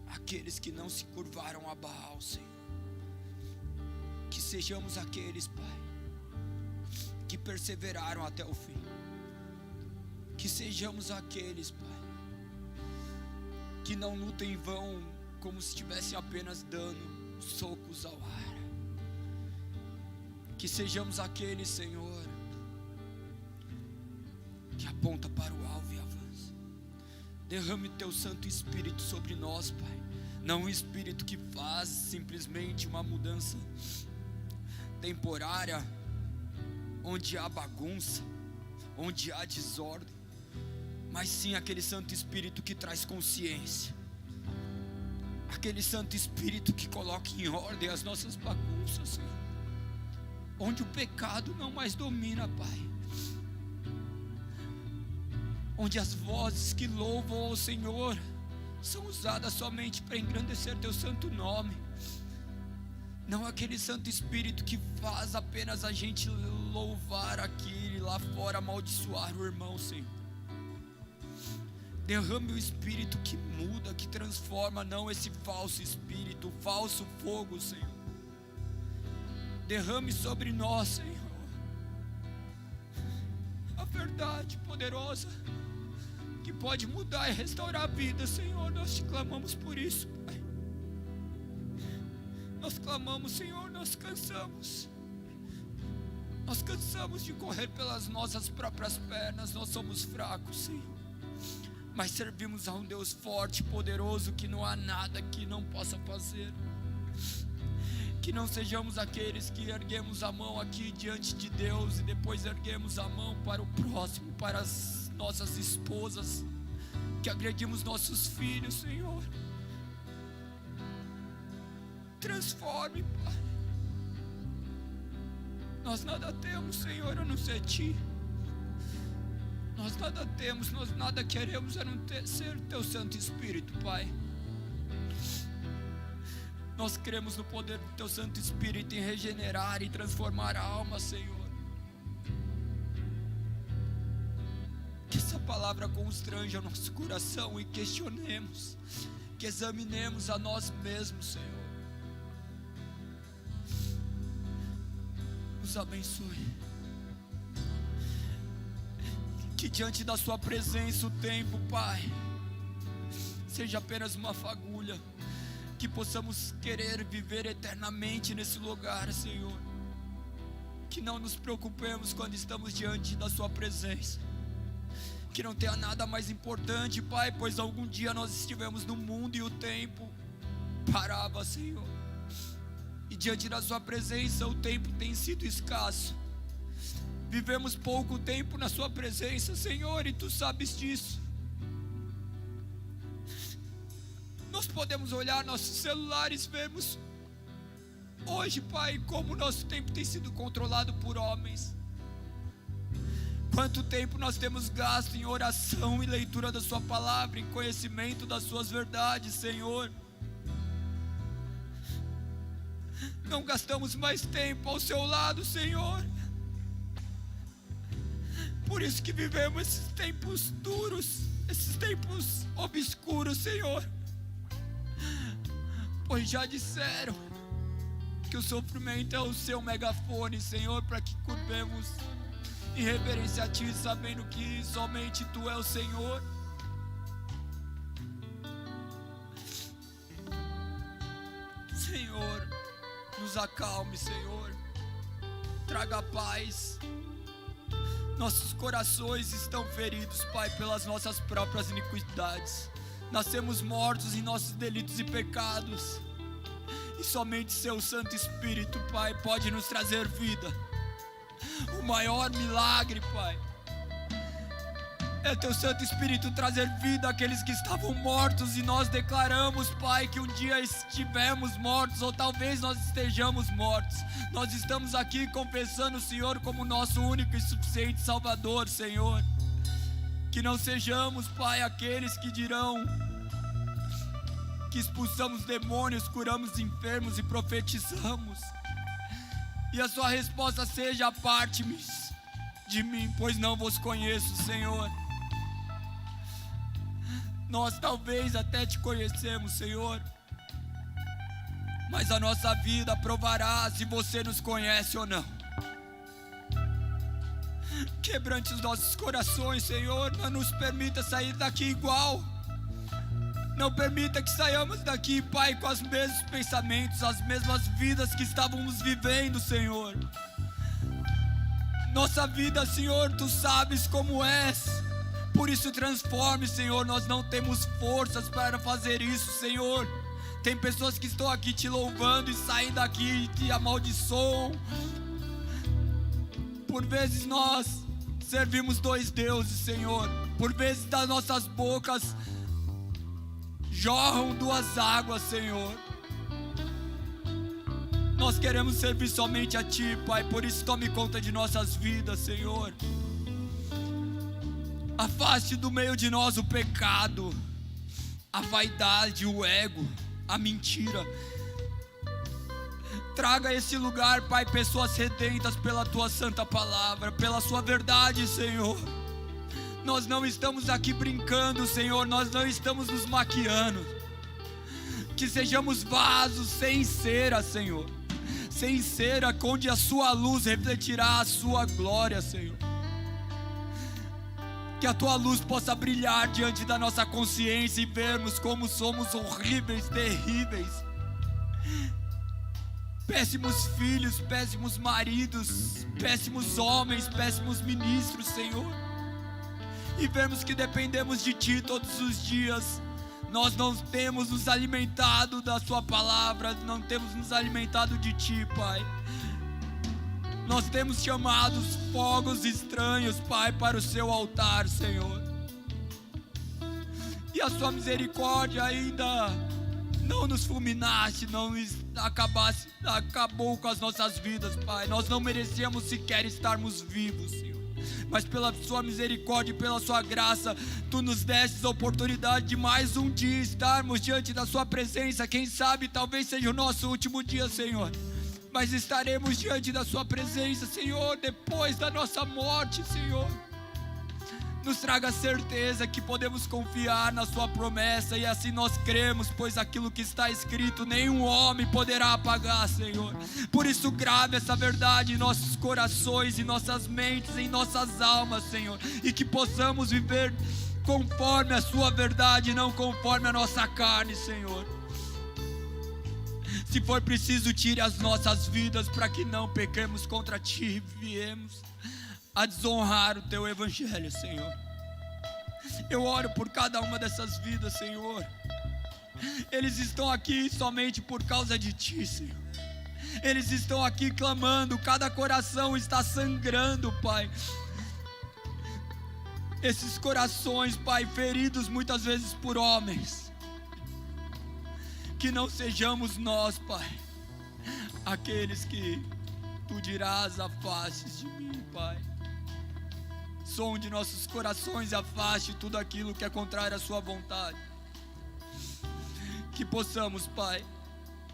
aqueles que não se curvaram a Baal, Senhor. Que sejamos aqueles, Pai, que perseveraram até o fim. Que sejamos aqueles, Pai, que não lutam em vão, como se estivessem apenas dando socos ao ar. Que sejamos aqueles, Senhor, que aponta para o alvo e avança. Derrame Teu Santo Espírito sobre nós, Pai, não um espírito que faz simplesmente uma mudança temporária, onde há bagunça, onde há desordem, mas sim aquele Santo Espírito que traz consciência, aquele Santo Espírito que coloca em ordem as nossas bagunças, Senhor, onde o pecado não mais domina, Pai, onde as vozes que louvam ao Senhor são usadas somente para engrandecer Teu santo nome, não aquele Santo Espírito que faz apenas a gente louvar aqui e lá fora amaldiçoar o irmão, Senhor. Derrame o Espírito que muda, que transforma, não esse falso espírito, o falso fogo, Senhor. Derrame sobre nós, Senhor, a verdade poderosa que pode mudar e restaurar a vida, Senhor. Nós te clamamos por isso, Pai. Nós clamamos, Senhor, nós cansamos de correr pelas nossas próprias pernas. Nós somos fracos, Senhor, mas servimos a um Deus forte, poderoso, que não há nada que não possa fazer. Que não sejamos aqueles que erguemos a mão aqui diante de Deus e depois erguemos a mão para o próximo, para as nossas esposas, que agredimos nossos filhos, Senhor. Transforme, Pai. Nós nada temos, Senhor, a não ser Ti. Nós nada temos, nós nada queremos a não ser Teu Santo Espírito, Pai. Nós cremos no poder do Teu Santo Espírito em regenerar e transformar a alma, Senhor. Que essa palavra constranja o nosso coração e questionemos, que examinemos a nós mesmos, Senhor. Nos abençoe. Que diante da Sua presença o tempo, Pai, seja apenas uma fagulha. Que possamos querer viver eternamente nesse lugar, Senhor. Que não nos preocupemos quando estamos diante da Sua presença. Que não tenha nada mais importante, Pai, pois algum dia nós estivemos no mundo e o tempo parava, Senhor. E diante da Sua presença o tempo tem sido escasso. Vivemos pouco tempo na Sua presença, Senhor, e Tu sabes disso. Nós podemos olhar nossos celulares, vemos hoje, Pai, como o nosso tempo tem sido controlado por homens. Quanto tempo nós temos gasto em oração e leitura da Sua palavra, em conhecimento das Suas verdades, Senhor. Não gastamos mais tempo ao Seu lado, Senhor. Por isso que vivemos esses tempos duros, esses tempos obscuros, Senhor. Pois já disseram que o sofrimento é o Seu megafone, Senhor, para que curvemos em reverência a Ti, sabendo que somente Tu é o Senhor. Senhor, nos acalme, Senhor, traga paz. Nossos corações estão feridos, Pai, pelas nossas próprias iniquidades. Nascemos mortos em nossos delitos e pecados, e somente Seu Santo Espírito, Pai, pode nos trazer vida. O maior milagre, Pai, é Teu Santo Espírito trazer vida àqueles que estavam mortos. E nós declaramos, Pai, que um dia estivemos mortos, ou talvez nós estejamos mortos. Nós estamos aqui confessando o Senhor como nosso único e suficiente Salvador, Senhor. Que não sejamos, Pai, aqueles que dirão que expulsamos demônios, curamos enfermos e profetizamos, e a Sua resposta seja: aparte-me de mim, pois não vos conheço, Senhor. Nós talvez até Te conhecemos, Senhor, mas a nossa vida provará se Você nos conhece ou não. Quebrante os nossos corações, Senhor. Não nos permita sair daqui igual. Não permita que saiamos daqui, Pai, com os mesmos pensamentos, as mesmas vidas que estávamos vivendo, Senhor. Nossa vida, Senhor, Tu sabes como és. Por isso transforme, Senhor. Nós não temos forças para fazer isso, Senhor. Tem pessoas que estão aqui te louvando e saem daqui e te amaldiçoam. Por vezes nós servimos dois deuses, Senhor. Por vezes das nossas bocas jorram duas águas, Senhor. Nós queremos servir somente a Ti, Pai. Por isso tome conta de nossas vidas, Senhor. Afaste do meio de nós o pecado, a vaidade, o ego, a mentira. Traga a esse lugar, Pai, pessoas redentas pela Tua santa palavra, pela Sua verdade, Senhor. Nós não estamos aqui brincando, Senhor, nós não estamos nos maquiando. Que sejamos vasos sem cera, Senhor. Sem cera, onde a Sua luz refletirá a Sua glória, Senhor. Que a Tua luz possa brilhar diante da nossa consciência e vermos como somos horríveis, terríveis. Péssimos filhos, péssimos maridos, péssimos homens, péssimos ministros, Senhor. E vermos que dependemos de Ti todos os dias. Nós não temos nos alimentado da Sua palavra, não temos nos alimentado de Ti, Pai. Nós temos chamado os fogos estranhos, Pai, para o Seu altar, Senhor. E a Sua misericórdia ainda não nos fulminaste, não acabou com as nossas vidas, Pai. Nós não merecíamos sequer estarmos vivos, Senhor. Mas pela Sua misericórdia e pela Sua graça, Tu nos destes a oportunidade de mais um dia estarmos diante da Sua presença. Quem sabe, talvez seja o nosso último dia, Senhor. Mas estaremos diante da Sua presença, Senhor, depois da nossa morte, Senhor. Nos traga certeza que podemos confiar na Sua promessa, e assim nós cremos, pois aquilo que está escrito nenhum homem poderá apagar, Senhor. Por isso grave essa verdade em nossos corações, em nossas mentes, em nossas almas, Senhor, e que possamos viver conforme a Sua verdade, não conforme a nossa carne, Senhor. Se for preciso, tire as nossas vidas para que não pequemos contra Ti e viemos a desonrar o Teu Evangelho, Senhor. Eu oro por cada uma dessas vidas, Senhor. Eles estão aqui somente por causa de Ti, Senhor. Eles estão aqui clamando, cada coração está sangrando, Pai. Esses corações, Pai, feridos muitas vezes por homens. Que não sejamos nós, Pai, aqueles que Tu dirás: afastes de mim, Pai. Sonde nossos corações e afaste tudo aquilo que é contrário à Sua vontade. Que possamos, Pai,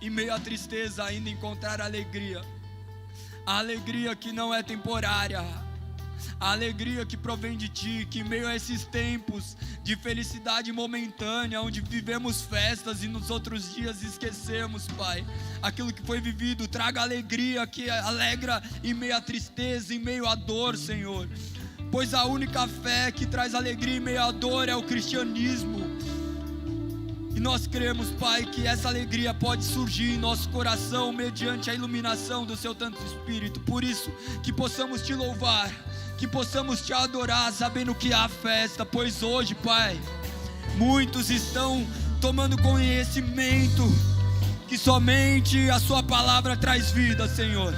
em meio à tristeza ainda encontrar alegria. A alegria que não é temporária, a alegria que provém de Ti. Que em meio a esses tempos de felicidade momentânea, onde vivemos festas e nos outros dias esquecemos, Pai, aquilo que foi vivido, traga alegria que alegra em meio à tristeza, em meio à dor, Senhor. Pois a única fé que traz alegria em meio à dor é o cristianismo. E nós cremos, Pai, que essa alegria pode surgir em nosso coração mediante a iluminação do Seu Santo Espírito. Por isso, que possamos Te louvar, que possamos Te adorar, sabendo que há festa. Pois hoje, Pai, muitos estão tomando conhecimento que somente a Sua palavra traz vida, Senhor.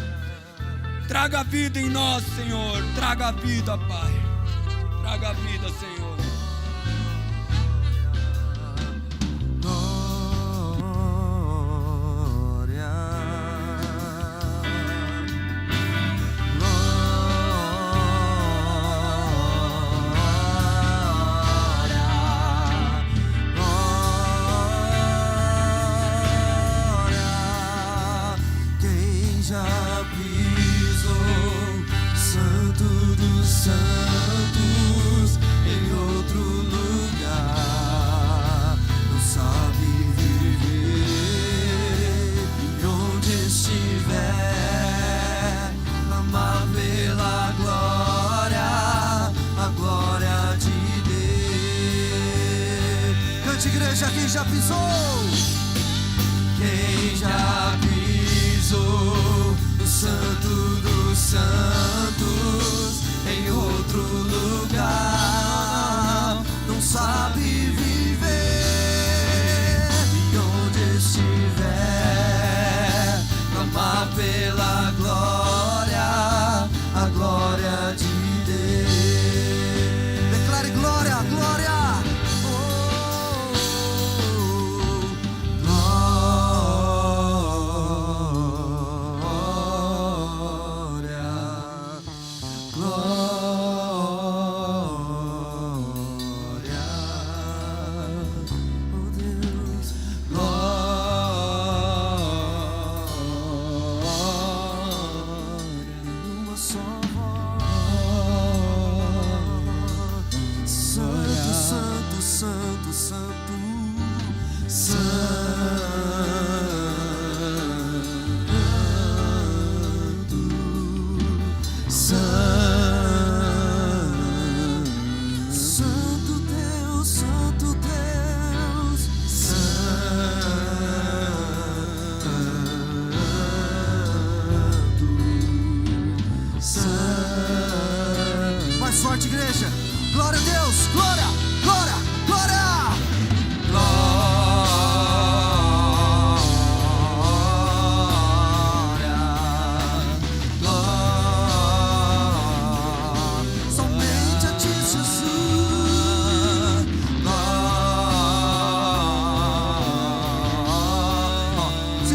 Traga vida em nós, Senhor. Traga vida, Pai. Traga vida, Senhor. Santos em outro lugar, não sabe viver e onde estiver, amar pela glória, a glória de Deus. Cante, igreja, quem já pisou? Quem já pisou no Santo dos Santos em outro lugar, não sabe viver e onde estiver.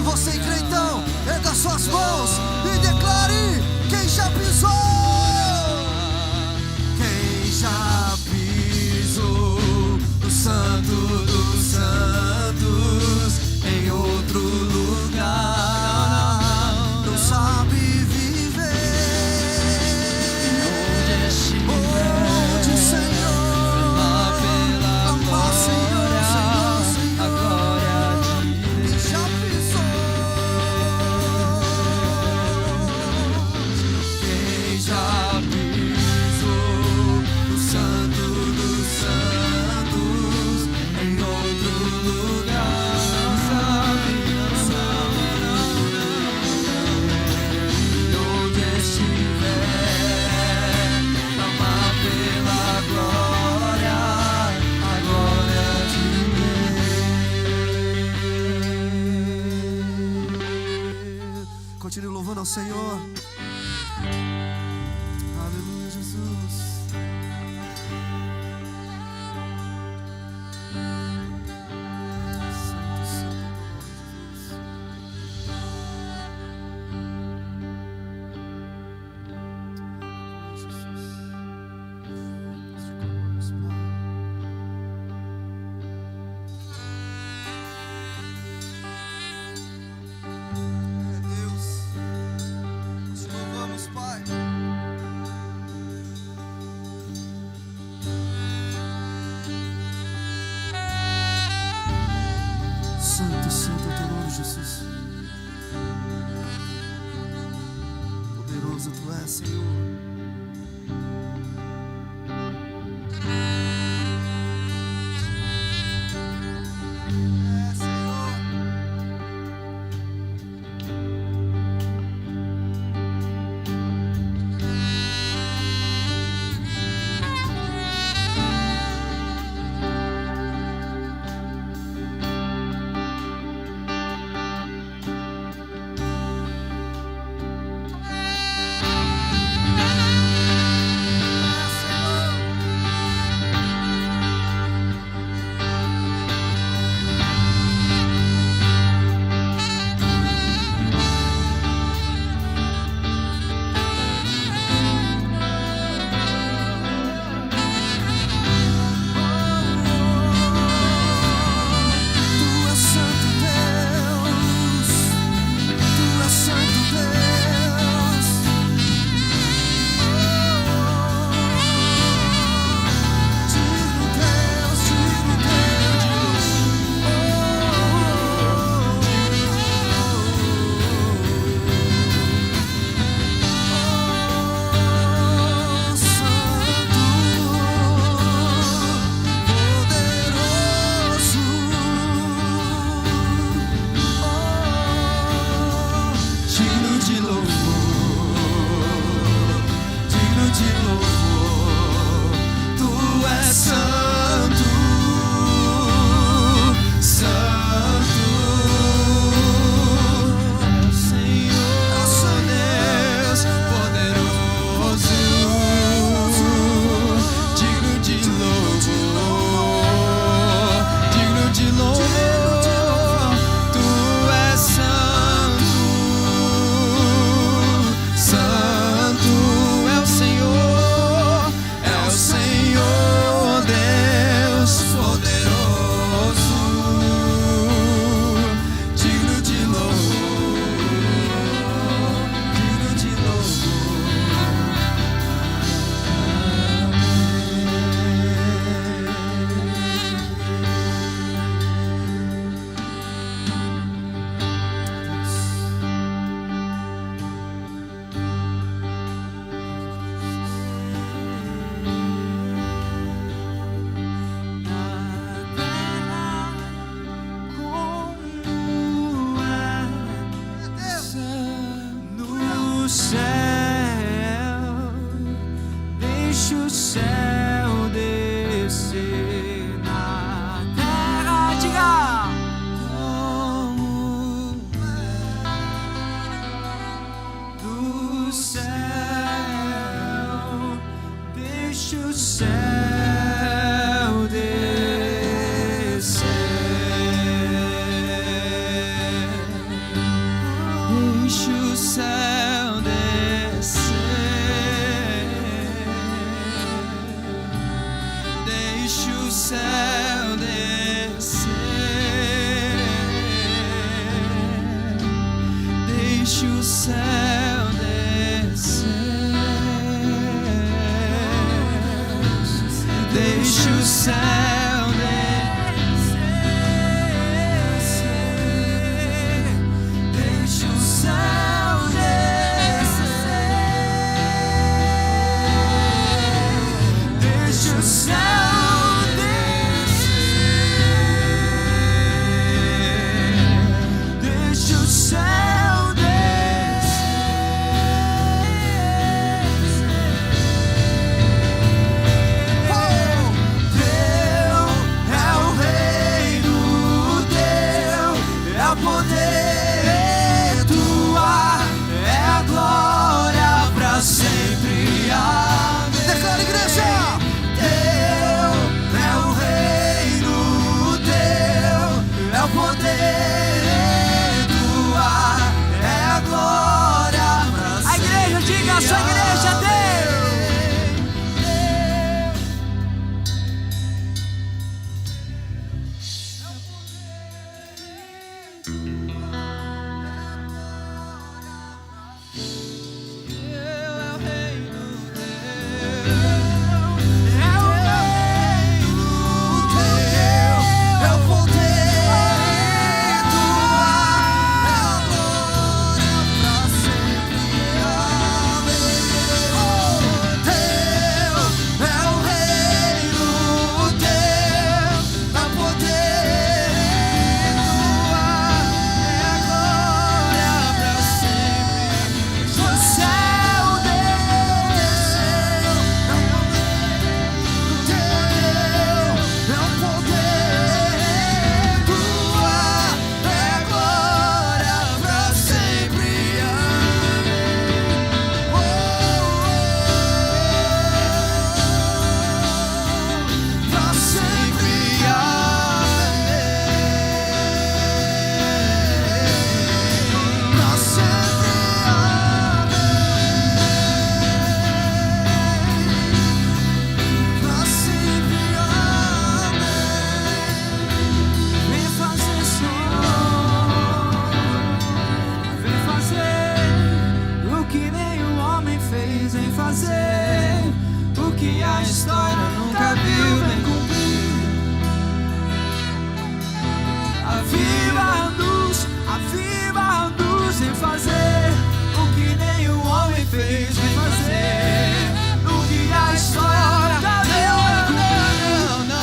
você crê, então, erga suas mãos e declare: quem já pisou? Quem já pisou no Santo dos Santos, em outro lugar, não sabe viver. Onde, Senhor, amar, Senhor, Senhor, Senhor, quem já pisou? Quem já pisou no Santo dos Santos, em outro lugar, não sabe, não sabe, onde estiver, amar pela glória, a glória de Deus. Continue louvando ao Senhor. Aleluia, Jesus. Santo, santo, Jesus. Nós te clamamos, Pai. É Deus. Nós te louvamos, Pai. Santo, santo é o teu nome, Jesus. Poderoso tu és, Senhor. É, Senhor. Deixa o céu descer. Deixa o céu descer. Deixa o céu descer. Deixa o céu descer. Deixa o céu descer. Deixa o céu descer. Deixa o céu descer. Teu é o reino, teu é o poder, tua é a glória pra sempre. Amém. Declara, igreja. Teu é o reino, teu é o poder, tua é a glória pra sempre. A igreja, diga a sua igreja, Deus. O que a história nunca viu, vem cumprir. Aviva a luz em fazer o que nenhum homem fez, vem fazer o que a história nunca viu, vem cumprir.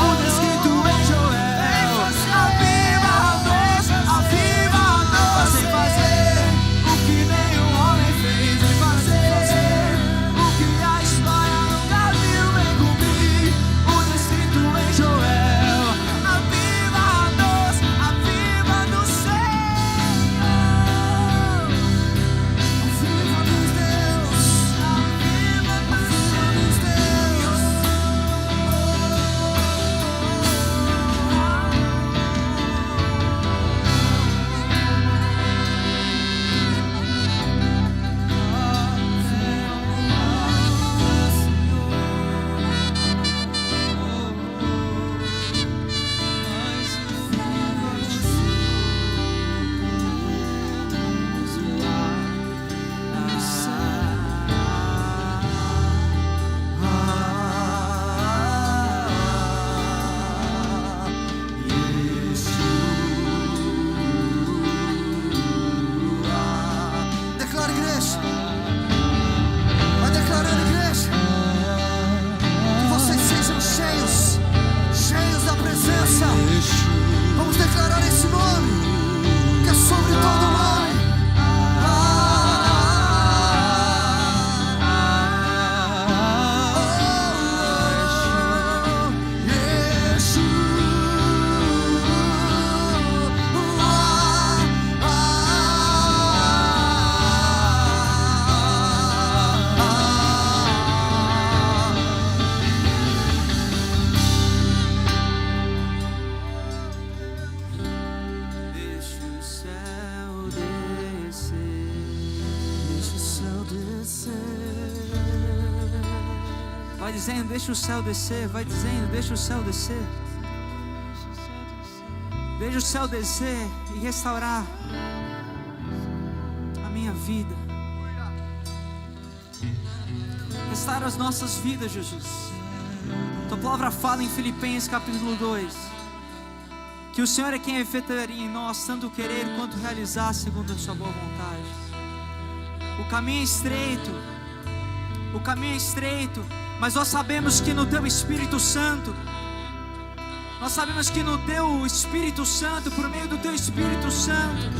O descrito em Joel. Aviva a luz em fazer o que nenhum homem fez, vem fazer o que a história nunca viu, vem cumprir. O descrito em Joel. Aviva no Senhor. Vai dizendo, deixa o céu descer. Vai dizendo, deixa o céu descer. Deixa o céu descer e restaurar a minha vida. Restaura as nossas vidas, Jesus. Tua palavra fala em Filipenses capítulo 2 que o Senhor é quem efetuaria em nós tanto o querer quanto realizar segundo a sua boa vontade. O caminho é estreito, mas nós sabemos que no Teu Espírito Santo, nós sabemos que no Teu Espírito Santo, por meio do Teu Espírito Santo,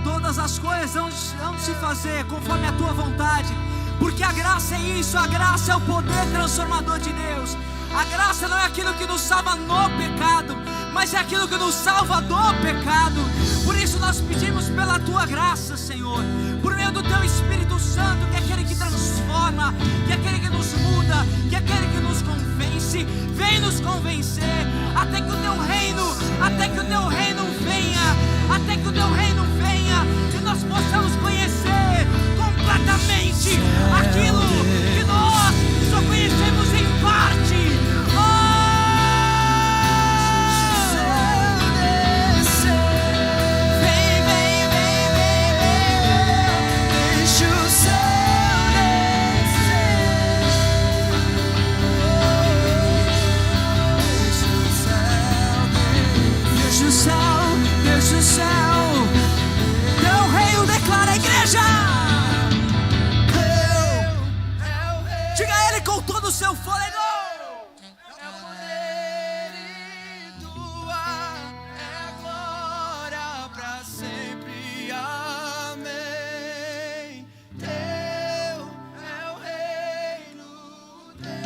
todas as coisas vão se fazer conforme a Tua vontade, porque a graça é isso, a graça é o poder transformador de Deus. A graça não é aquilo que nos salva no pecado, mas é aquilo que nos salva do pecado. Por isso nós pedimos pela Tua graça, Senhor, por meio do Teu Espírito Santo, que é aquele que transforma, que é aquele que nos muda, que é aquele que nos convence. Vem nos convencer, até que o Teu reino venha, até que o Teu reino venha, e nós possamos conhecer completamente aquilo que nós só conhecemos em parte. Deixa o céu, Teu reino declara a igreja. Diga a Ele com todo o seu fôlego. É o poder e Tua é a glória para sempre. Amém. Teu é o reino, Teu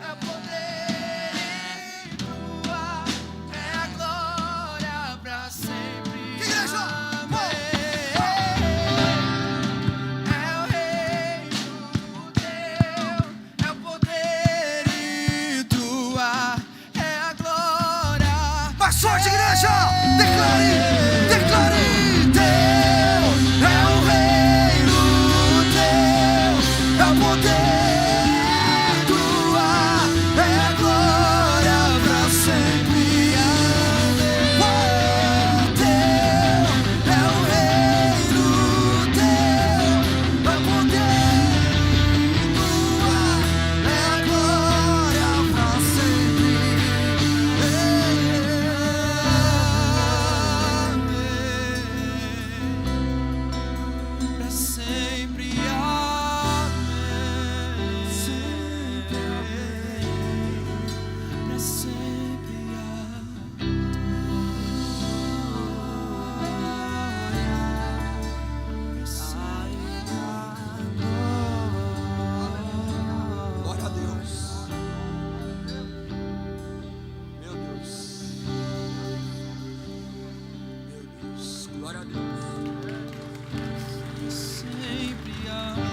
é o poder e Tua é a glória para sempre. Igreja! Sorte, igreja! Declare! Teu é o reino, Teu é o poder, Tua é a glória pra sempre. Amém. Teu é o reino, Teu é o poder, Tua é a glória pra sempre. Glória a Deus. Meu Deus. Meu Deus. Glória a Deus. Sempre amém.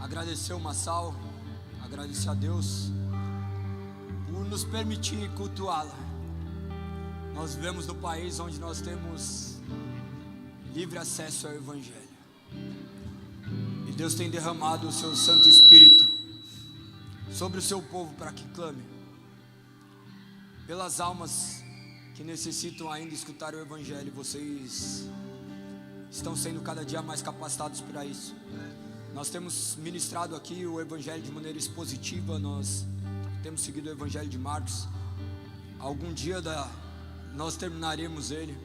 Agradecer o Massal, agradecer a Deus por nos permitir cultuá-la. Nós vivemos no país onde nós temos livre acesso ao Evangelho, e Deus tem derramado o seu Santo Espírito sobre o seu povo para que clame pelas almas que necessitam ainda escutar o Evangelho. Vocês estão sendo cada dia mais capacitados para isso. Nós temos ministrado aqui o Evangelho de maneira expositiva. Nós temos seguido o Evangelho de Marcos. Algum dia nós terminaremos ele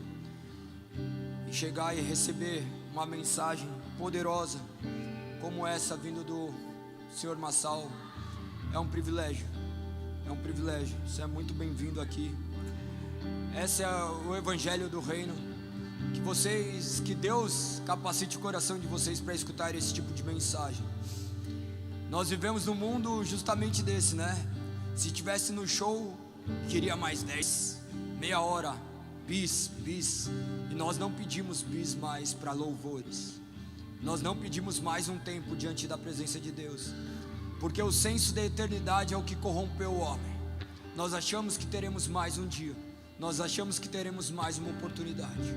e chegar e receber uma mensagem poderosa como essa vindo do Senhor Massal. É um privilégio. Você é muito bem-vindo aqui. Esse é o Evangelho do Reino. Que Deus capacite o coração de vocês para escutar esse tipo de mensagem. Nós vivemos num mundo justamente desse, né? Se tivesse no show, queria mais 10, meia hora, bis. E nós não pedimos bis mais para louvores. Nós não pedimos mais um tempo diante da presença de Deus, porque o senso da eternidade é o que corrompeu o homem. Nós achamos que teremos mais um dia. Nós achamos que teremos mais uma oportunidade.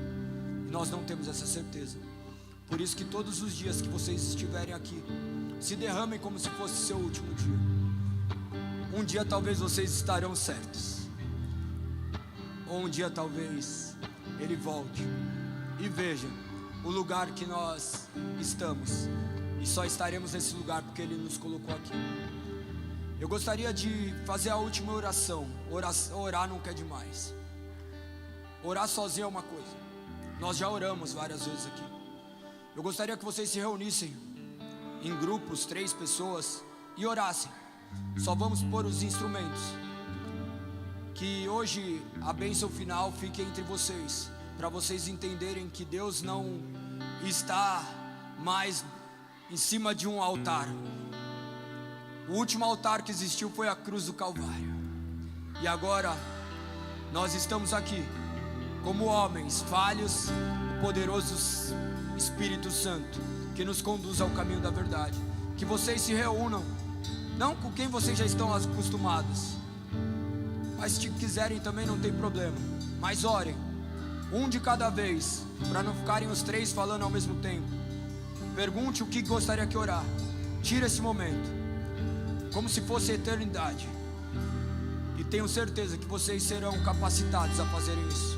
E nós não temos essa certeza. Por isso que todos os dias que vocês estiverem aqui, se derramem como se fosse seu último dia. Um dia talvez vocês estarão certos. Ou um dia talvez Ele volte e veja o lugar que nós estamos. E só estaremos nesse lugar porque Ele nos colocou aqui. Eu gostaria de fazer a última oração. Orar nunca é demais. Orar sozinho é uma coisa. Nós já oramos várias vezes aqui. Eu gostaria que vocês se reunissem em grupos, 3 pessoas, e orassem. Só vamos pôr os instrumentos. Que hoje a bênção final fique entre vocês, para vocês entenderem que Deus não está mais em cima de um altar. O último altar que existiu foi a cruz do Calvário. E agora nós estamos aqui como homens falhos, o poderoso Espírito Santo que nos conduz ao caminho da verdade. Que vocês se reúnam, não com quem vocês já estão acostumados, mas se quiserem também não tem problema. Mas orem, um de cada vez, para não ficarem os 3 falando ao mesmo tempo. Pergunte o que gostaria que orar. Tira esse momento, como se fosse a eternidade. E tenho certeza que vocês serão capacitados a fazerem isso.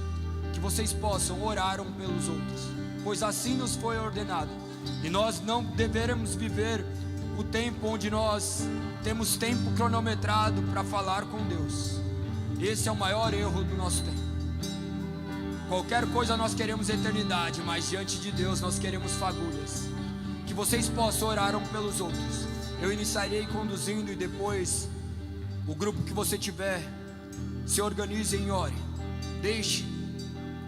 Que vocês possam orar um pelos outros, pois assim nos foi ordenado. E nós não deveremos viver o tempo onde nós temos tempo cronometrado para falar com Deus. Esse é o maior erro do nosso tempo. Qualquer coisa nós queremos eternidade, mas diante de Deus nós queremos fagulhas. Que vocês possam orar um pelos outros. Eu iniciarei conduzindo e depois o grupo que você tiver, se organize e ore. Deixe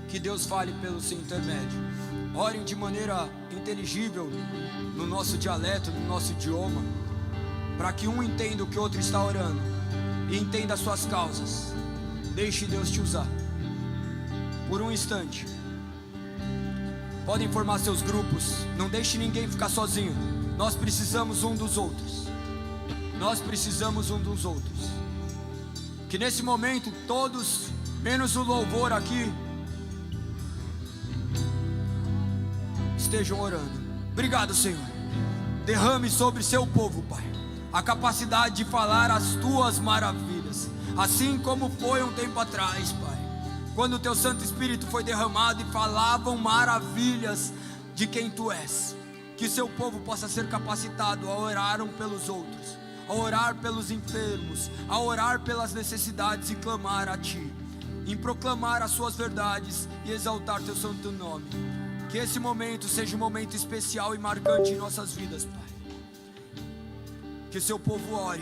que Deus fale pelo seu intermédio. Orem de maneira inteligível, no nosso dialeto, no nosso idioma, para que um entenda o que o outro está orando e entenda as suas causas. Deixe Deus te usar. Por um instante, podem formar seus grupos. Não deixe ninguém ficar sozinho. Nós precisamos um dos outros. Nós precisamos um dos outros. Que nesse momento todos, menos o louvor aqui, estejam orando. Obrigado, Senhor. Derrame sobre seu povo, Pai, a capacidade de falar as tuas maravilhas, assim como foi um tempo atrás, Pai, quando o teu Santo Espírito foi derramado e falavam maravilhas de quem tu és. Que seu povo possa ser capacitado a orar um pelos outros, a orar pelos enfermos, a orar pelas necessidades e clamar a ti, em proclamar as suas verdades e exaltar teu santo nome. Que esse momento seja um momento especial e marcante em nossas vidas, Pai. Que seu povo ore.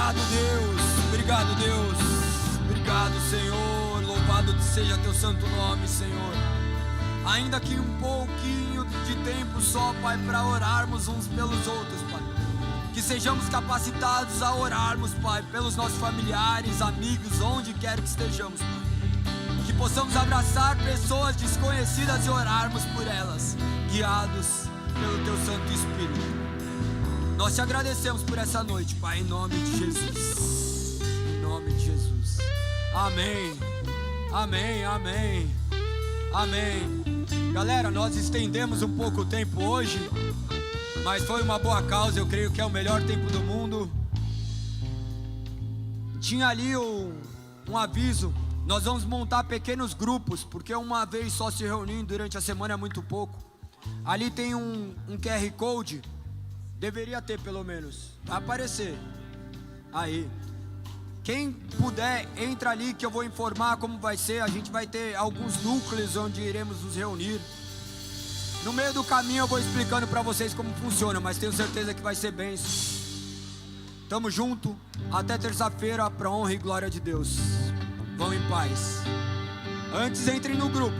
Obrigado, Deus. Obrigado, Deus. Obrigado, Senhor. Louvado seja teu santo nome, Senhor. Ainda que um pouquinho de tempo só, Pai, para orarmos uns pelos outros, Pai. Que sejamos capacitados a orarmos, Pai, pelos nossos familiares, amigos, onde quer que estejamos, Pai. Que possamos abraçar pessoas desconhecidas e orarmos por elas, guiados pelo teu Santo Espírito. Nós te agradecemos por essa noite, Pai, em nome de Jesus. Em nome de Jesus. Amém. Amém, amém. Amém. Galera, nós estendemos um pouco o tempo hoje, mas foi uma boa causa, eu creio que é o melhor tempo do mundo. Tinha ali um aviso, nós vamos montar pequenos grupos, porque uma vez só se reunindo durante a semana é muito pouco. Ali tem um QR Code, deveria ter pelo menos, vai aparecer. Aí, quem puder, entra ali que eu vou informar como vai ser. A gente vai ter alguns núcleos onde iremos nos reunir. No meio do caminho eu vou explicando para vocês como funciona, mas tenho certeza que vai ser bênção. Tamo junto, até terça-feira, pra honra e glória de Deus. Vão em paz. Antes, entrem no grupo.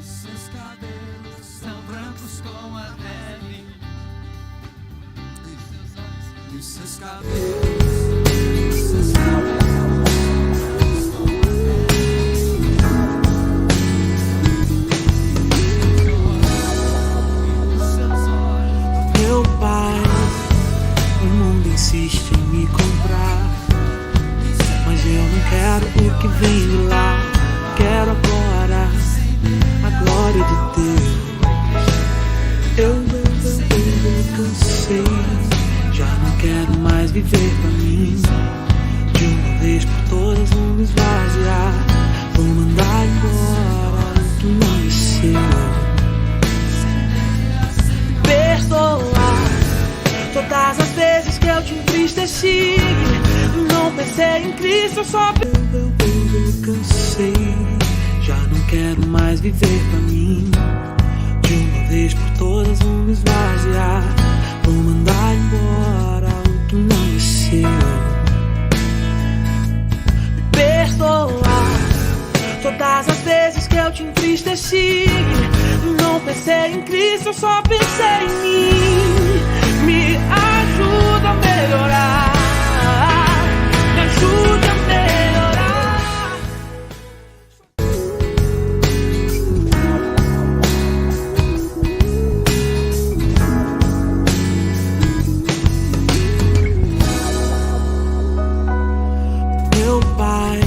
Seus cabelos são brancos como a neve. E os seus cabelos Meu pai, o mundo insiste em me comprar, mas eu não quero o que vem de lá. Quero agora a glória de Deus. Eu cansei, já não quero mais viver pra mim. De uma vez por todas vou me esvaziar. Vou mandar embora o que não é seu. Perdoar todas as vezes que eu te entristeci. Não pensei em Cristo, eu só eu cansei, já não quero mais viver pra mim. De uma vez por todas vou me esvaziar. Vou mandar embora o que não é seu. Perdoar todas as vezes que eu te entristeci. Não pensei em Cristo, eu só pensei em mim. Me ajuda a melhorar. Me ajuda a melhorar. Meu pai,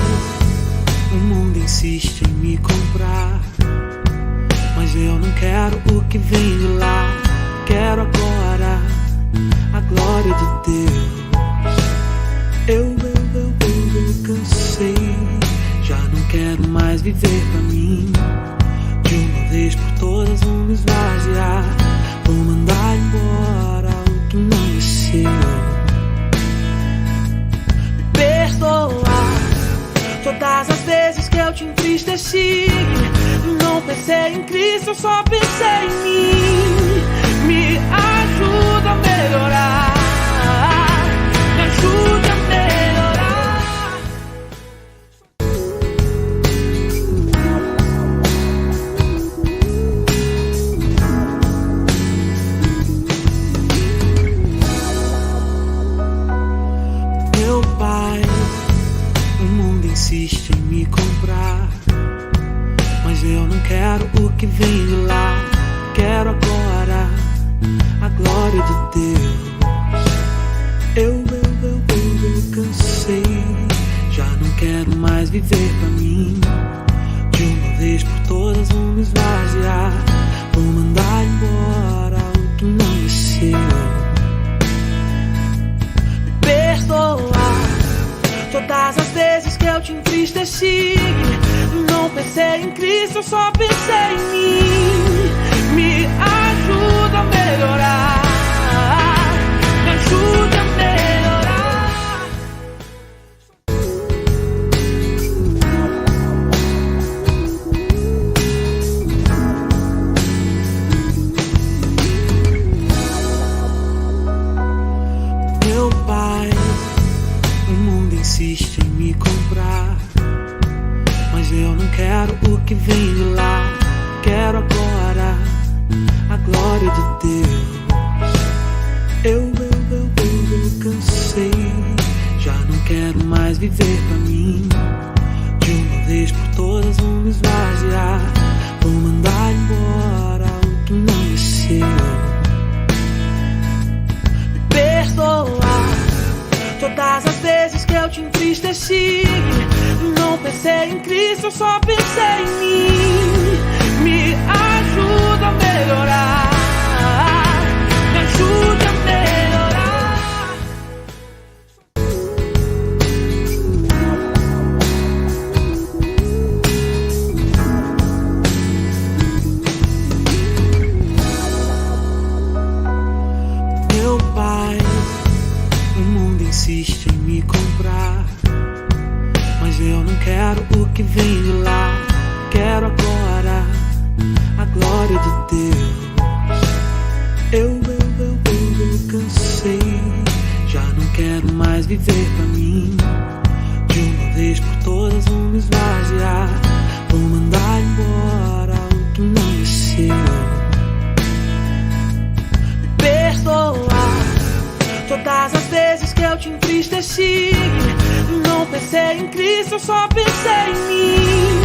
o mundo insiste em me comprar, mas eu não quero o que vem de lá. Quero agora a glória de Deus. Eu cansei, já não quero mais viver pra mim. De uma vez por todas vou me esvaziar. Vou mandar embora o que não é seu. Perdoar todas as vezes que eu te entristeci. Não pensei em Cristo, eu só pensei em mim. Me ajuda a melhorar. Me ajuda a melhorar. Meu pai, o mundo insiste em me comprar, mas eu não quero o que vem de lá. Quero agora a glória de Deus. Eu cansei, já não quero mais viver pra mim. De uma vez por todas vou me esvaziar. Vou mandar embora o que não é seu. Perdoar Todas as vezes que eu te entristeci, não pensei em Cristo, eu só pensei em mim. Me ajuda a melhorar, me ajuda a melhorar. Meu pai, o mundo insiste em me comprar, mas eu não quero o que vem de lá. Quero agora a glória de Deus. Eu cansei, já não quero mais viver pra mim. De uma vez por todas vou me esvaziar, vou mandar embora o que não é seu. Me perdoar todas as vezes que eu te entristeci, não pensei em Cristo, eu só pensei em mim. Me ajuda a melhorar, me ajuda a melhorar. Meu pai, o mundo insiste em me comprar, mas eu não quero o que vem de lá. Quero agora a glória de Deus. Eu cansei, já não quero mais viver pra mim. De uma vez por todas vou me esvaziar, vou mandar embora o que não é seu. Me perdoar todas as vezes que eu te entristeci, não pensei em Cristo, eu só pensei em mim.